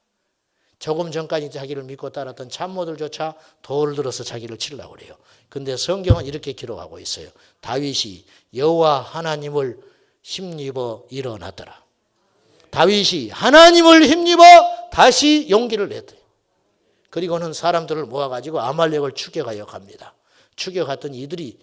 조금 전까지 자기를 믿고 따랐던 참모들조차 돌을 들어서 자기를 치려고 그래요. 근데 성경은 이렇게 기록하고 있어요. 다윗이 여호와 하나님을 힘입어 일어났더라. 다윗이 하나님을 힘입어 다시 용기를 냈대요. 그리고는 사람들을 모아가지고 아말렉을 추격하여 갑니다. 추격했더니 이들이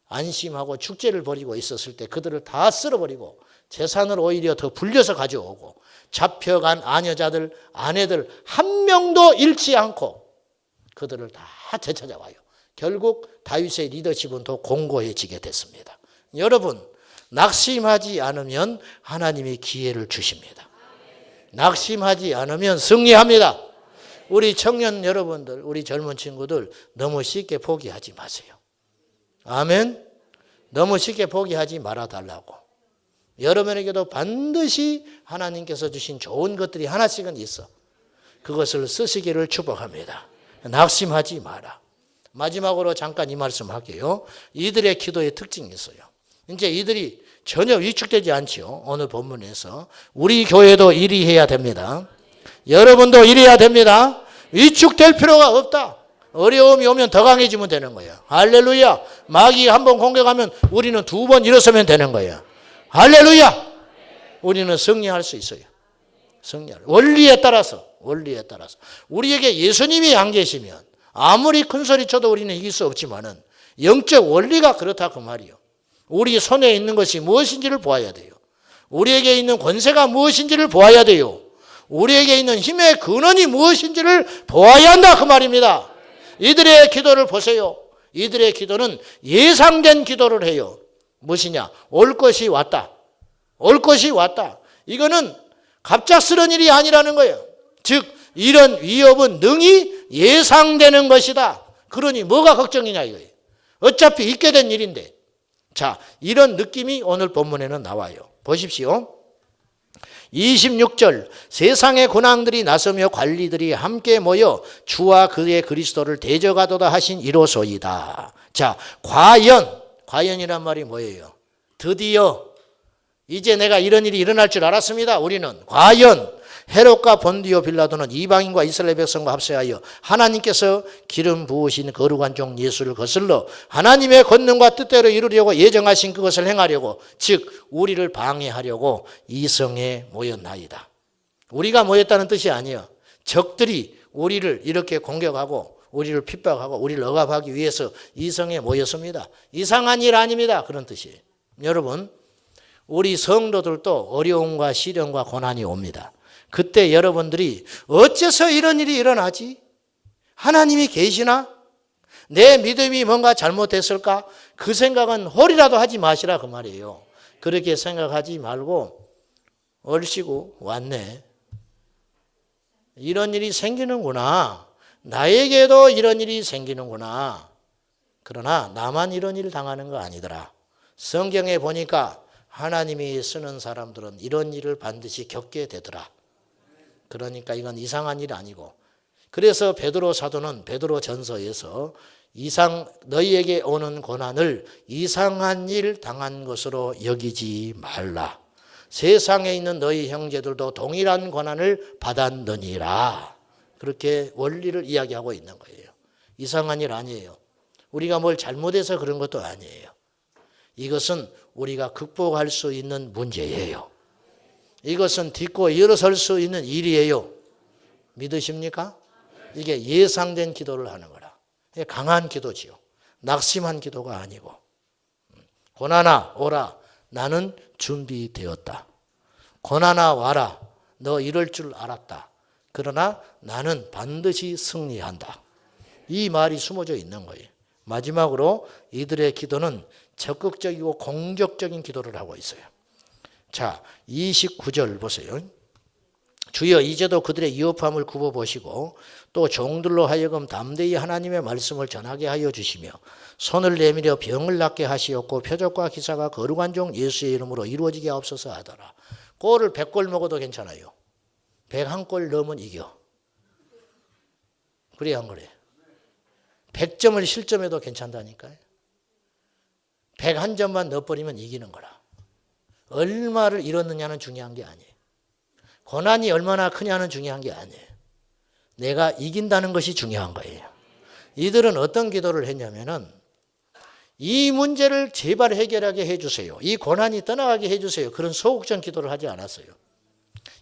안심하고 축제를 벌이고 있었을 때 그들을 다 쓸어버리고 재산을 오히려 더 불려서 가져오고 잡혀간 아녀자들, 아내들 한 명도 잃지 않고 그들을 다 되찾아와요. 결국 다윗의 리더십은 더 공고해지게 됐습니다. 여러분 낙심하지 않으면 하나님이 기회를 주십니다. 낙심하지 않으면 승리합니다. 우리 청년 여러분들, 우리 젊은 친구들 너무 쉽게 포기하지 마세요. 아멘. 너무 쉽게 포기하지 말아달라고. 여러분에게도 반드시 하나님께서 주신 좋은 것들이 하나씩은 있어. 그것을 쓰시기를 축복합니다. 낙심하지 마라. 마지막으로 잠깐 이 말씀 할게요. 이들의 기도의 특징이 있어요. 이제 이들이 전혀 위축되지 않죠. 오늘 본문에서. 우리 교회도 이리 해야 됩니다. 여러분도 이래야 됩니다. 위축될 필요가 없다. 어려움이 오면 더 강해지면 되는 거예요. 할렐루야. 마귀 한번 공격하면 우리는 2번 일어서면 되는 거예요. 할렐루야. 우리는 승리할 수 있어요. 승리할. 원리에 따라서. 우리에게 예수님이 안 계시면 아무리 큰 소리 쳐도 우리는 이길 수 없지만은 영적 원리가 그렇다 그 말이요. 우리 손에 있는 것이 무엇인지를 보아야 돼요. 우리에게 있는 권세가 무엇인지를 보아야 돼요. 우리에게 있는 힘의 근원이 무엇인지를 보아야 한다 그 말입니다. 이들의 기도를 보세요. 이들의 기도는 예상된 기도를 해요. 무엇이냐? 올 것이 왔다. 올 것이 왔다. 이거는 갑작스러운 일이 아니라는 거예요. 즉 이런 위협은 능히 예상되는 것이다. 그러니 뭐가 걱정이냐 이거예요. 어차피 있게 된 일인데. 자, 이런 느낌이 오늘 본문에는 나와요. 보십시오. 26절 세상의 군왕들이 나서며 관리들이 함께 모여 주와 그의 그리스도를 대적하도다 하신 이로소이다. 자, 과연이란 말이 뭐예요? 드디어 이제 내가 이런 일이 일어날 줄 알았습니다. 우리는 과연 헤롯과 본디오 빌라도는 이방인과 이스라엘 백성과 합세하여 하나님께서 기름 부으신 거룩한 종 예수를 거슬러 하나님의 권능과 뜻대로 이루려고 예정하신 그것을 행하려고 즉 우리를 방해하려고 이성에 모였나이다. 우리가 모였다는 뜻이 아니에요. 적들이 우리를 이렇게 공격하고 우리를 핍박하고 우리를 억압하기 위해서 이성에 모였습니다. 이상한 일 아닙니다. 그런 뜻이에요. 여러분 우리 성도들도 어려움과 시련과 고난이 옵니다. 그때 여러분들이 어째서 이런 일이 일어나지? 하나님이 계시나? 내 믿음이 뭔가 잘못됐을까? 그 생각은 홀이라도 하지 마시라 그 말이에요. 그렇게 생각하지 말고 얼씨구 왔네. 이런 일이 생기는구나. 나에게도 이런 일이 생기는구나. 그러나 나만 이런 일을 당하는 거 아니더라. 성경에 보니까 하나님이 쓰는 사람들은 이런 일을 반드시 겪게 되더라. 그러니까 이건 이상한 일 아니고. 그래서 베드로 사도는 베드로 전서에서 너희에게 오는 고난을 이상한 일 당한 것으로 여기지 말라. 세상에 있는 너희 형제들도 동일한 고난을 받았느니라. 그렇게 원리를 이야기하고 있는 거예요. 이상한 일 아니에요. 우리가 뭘 잘못해서 그런 것도 아니에요. 이것은 우리가 극복할 수 있는 문제예요. 이것은 딛고 일어설 수 있는 일이에요. 믿으십니까? 이게 예상된 기도를 하는 거라. 강한 기도지요. 낙심한 기도가 아니고. 고난아 오라, 나는 준비되었다. 고난아 와라, 너 이럴 줄 알았다. 그러나 나는 반드시 승리한다. 이 말이 숨어져 있는 거예요. 마지막으로 이들의 기도는 적극적이고 공격적인 기도를 하고 있어요. 자, 29절 보세요. 주여 이제도 그들의 위협함을 굽어보시고 또 종들로 하여금 담대히 하나님의 말씀을 전하게 하여 주시며 손을 내밀어 병을 낫게 하시었고 표적과 기사가 거룩한 종 예수의 이름으로 이루어지게 하옵소서 하더라. 꼴을 100골 먹어도 괜찮아요. 101골 넣으면 이겨. 그래 안 그래? 100점을 실점해도 괜찮다니까요. 101점만 넣어버리면 이기는 거라. 얼마를 잃었느냐는 중요한 게 아니에요. 고난이 얼마나 크냐는 중요한 게 아니에요. 내가 이긴다는 것이 중요한 거예요. 이들은 어떤 기도를 했냐면은 이 문제를 제발 해결하게 해주세요. 이 고난이 떠나가게 해주세요. 그런 소극적 기도를 하지 않았어요.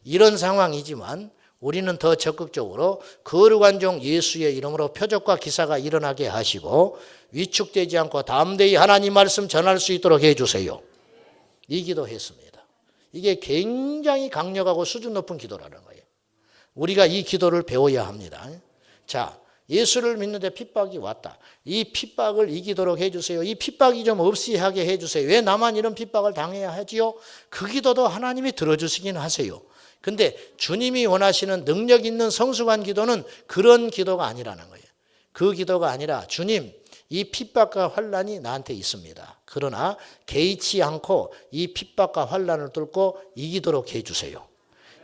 이런 상황이지만 우리는 더 적극적으로 거룩한 종 예수의 이름으로 표적과 기사가 일어나게 하시고 위축되지 않고 담대히 하나님 말씀 전할 수 있도록 해주세요. 이 기도했습니다. 이게 굉장히 강력하고 수준 높은 기도라는 거예요. 우리가 이 기도를 배워야 합니다. 자, 예수를 믿는데 핍박이 왔다. 이 핍박을 이기도록 해주세요. 이 핍박이 좀 없이 하게 해주세요. 왜 나만 이런 핍박을 당해야 하지요? 그 기도도 하나님이 들어주시긴 하세요. 근데 주님이 원하시는 능력 있는 성숙한 기도는 그런 기도가 아니라는 거예요. 그 기도가 아니라 주님, 이 핍박과 환난이 나한테 있습니다. 그러나 개의치 않고 이 핍박과 환난을 뚫고 이기도록 해주세요.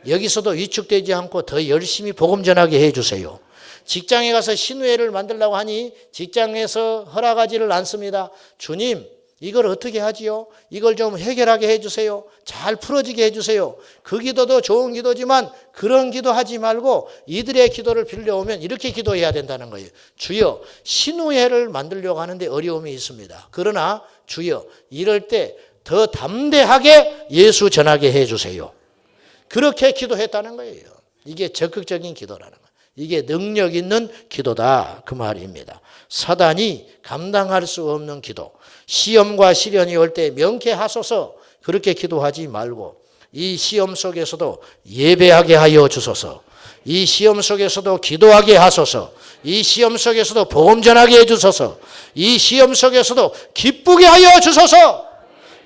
여기서도 위축되지 않고 더 열심히 복음 전하게 해주세요. 직장에 가서 신우회를 만들려고 하니 직장에서 허락하지를 않습니다. 주님, 이걸 어떻게 하지요? 이걸 좀 해결하게 해주세요. 잘 풀어지게 해주세요. 그 기도도 좋은 기도지만 그런 기도하지 말고 이들의 기도를 빌려오면 이렇게 기도해야 된다는 거예요. 주여, 신우회를 만들려고 하는데 어려움이 있습니다. 그러나 주여, 이럴 때 더 담대하게 예수 전하게 해주세요. 그렇게 기도했다는 거예요. 이게 적극적인 기도라는 거예요. 이게 능력 있는 기도다 그 말입니다. 사단이 감당할 수 없는 기도, 시험과 시련이 올 때 명쾌하소서 그렇게 기도하지 말고 이 시험 속에서도 예배하게 하여 주소서, 이 시험 속에서도 기도하게 하소서, 이 시험 속에서도 복음 전하게 해주소서, 이 시험 속에서도 기쁘게 하여 주소서.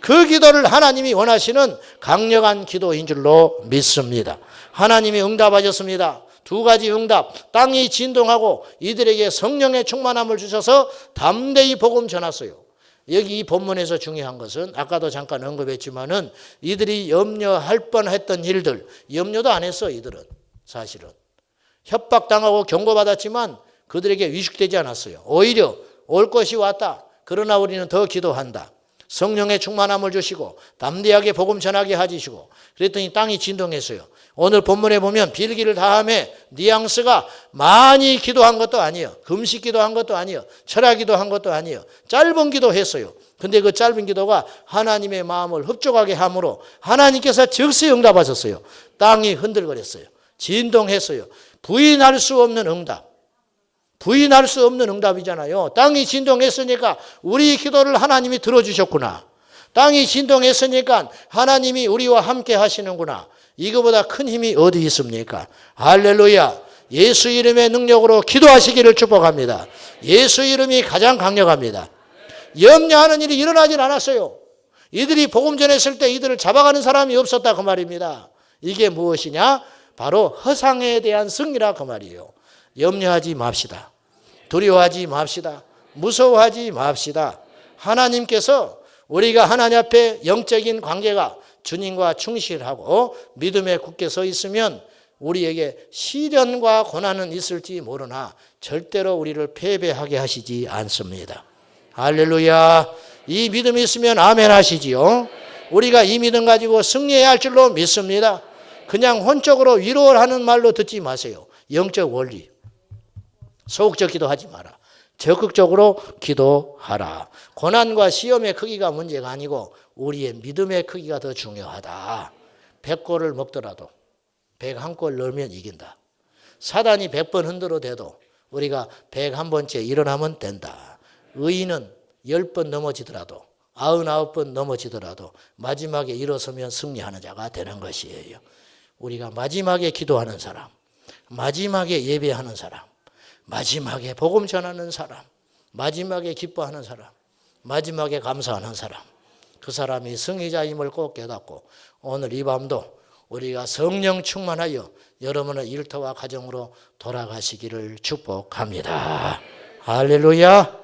그 기도를 하나님이 원하시는 강력한 기도인 줄로 믿습니다. 하나님이 응답하셨습니다. 두 가지 응답, 땅이 진동하고 이들에게 성령의 충만함을 주셔서 담대히 복음 전했어요. 여기 이 본문에서 중요한 것은 아까도 잠깐 언급했지만은 이들이 염려할 뻔했던 일들, 염려도 안 했어. 이들은 사실은 협박당하고 경고받았지만 그들에게 위축되지 않았어요. 오히려 올 것이 왔다. 그러나 우리는 더 기도한다. 성령의 충만함을 주시고 담대하게 복음 전하게 해주시고 그랬더니 땅이 진동했어요. 오늘 본문에 보면 빌기를 다함에 뉘앙스가 많이 기도한 것도 아니에요. 금식 기도한 것도 아니에요. 철학 기도한 것도 아니에요. 짧은 기도했어요. 근데 그 짧은 기도가 하나님의 마음을 흡족하게 함으로 하나님께서 즉시 응답하셨어요. 땅이 흔들거렸어요. 진동했어요. 부인할 수 없는 응답. 부인할 수 없는 응답이잖아요. 땅이 진동했으니까 우리 기도를 하나님이 들어주셨구나. 땅이 진동했으니까 하나님이 우리와 함께 하시는구나. 이거보다 큰 힘이 어디 있습니까? 할렐루야. 예수 이름의 능력으로 기도하시기를 축복합니다. 예수 이름이 가장 강력합니다. 염려하는 일이 일어나질 않았어요. 이들이 복음 전했을 때 이들을 잡아가는 사람이 없었다 그 말입니다. 이게 무엇이냐? 바로 허상에 대한 승리라 그 말이에요. 염려하지 맙시다. 두려워하지 맙시다. 무서워하지 맙시다. 하나님께서 우리가 하나님 앞에 영적인 관계가 주님과 충실하고 믿음에 굳게 서 있으면 우리에게 시련과 고난은 있을지 모르나 절대로 우리를 패배하게 하시지 않습니다. 할렐루야. 이 믿음이 있으면 아멘 하시지요. 우리가 이 믿음 가지고 승리해야 할 줄로 믿습니다. 그냥 혼적으로 위로를 하는 말로 듣지 마세요. 영적 원리. 소극적 기도하지 마라. 적극적으로 기도하라. 고난과 시험의 크기가 문제가 아니고 우리의 믿음의 크기가 더 중요하다. 100골을 먹더라도 101골 넣으면 이긴다. 사단이 100번 흔들어대도 우리가 101번째 일어나면 된다. 의인은 10번 넘어지더라도 99번 넘어지더라도 마지막에 일어서면 승리하는 자가 되는 것이에요. 우리가 마지막에 기도하는 사람, 마지막에 예배하는 사람, 마지막에 복음 전하는 사람, 마지막에 기뻐하는 사람, 마지막에 감사하는 사람, 그 사람이 승리자임을 꼭 깨닫고 오늘 이 밤도 우리가 성령 충만하여 여러분의 일터와 가정으로 돌아가시기를 축복합니다. 할렐루야.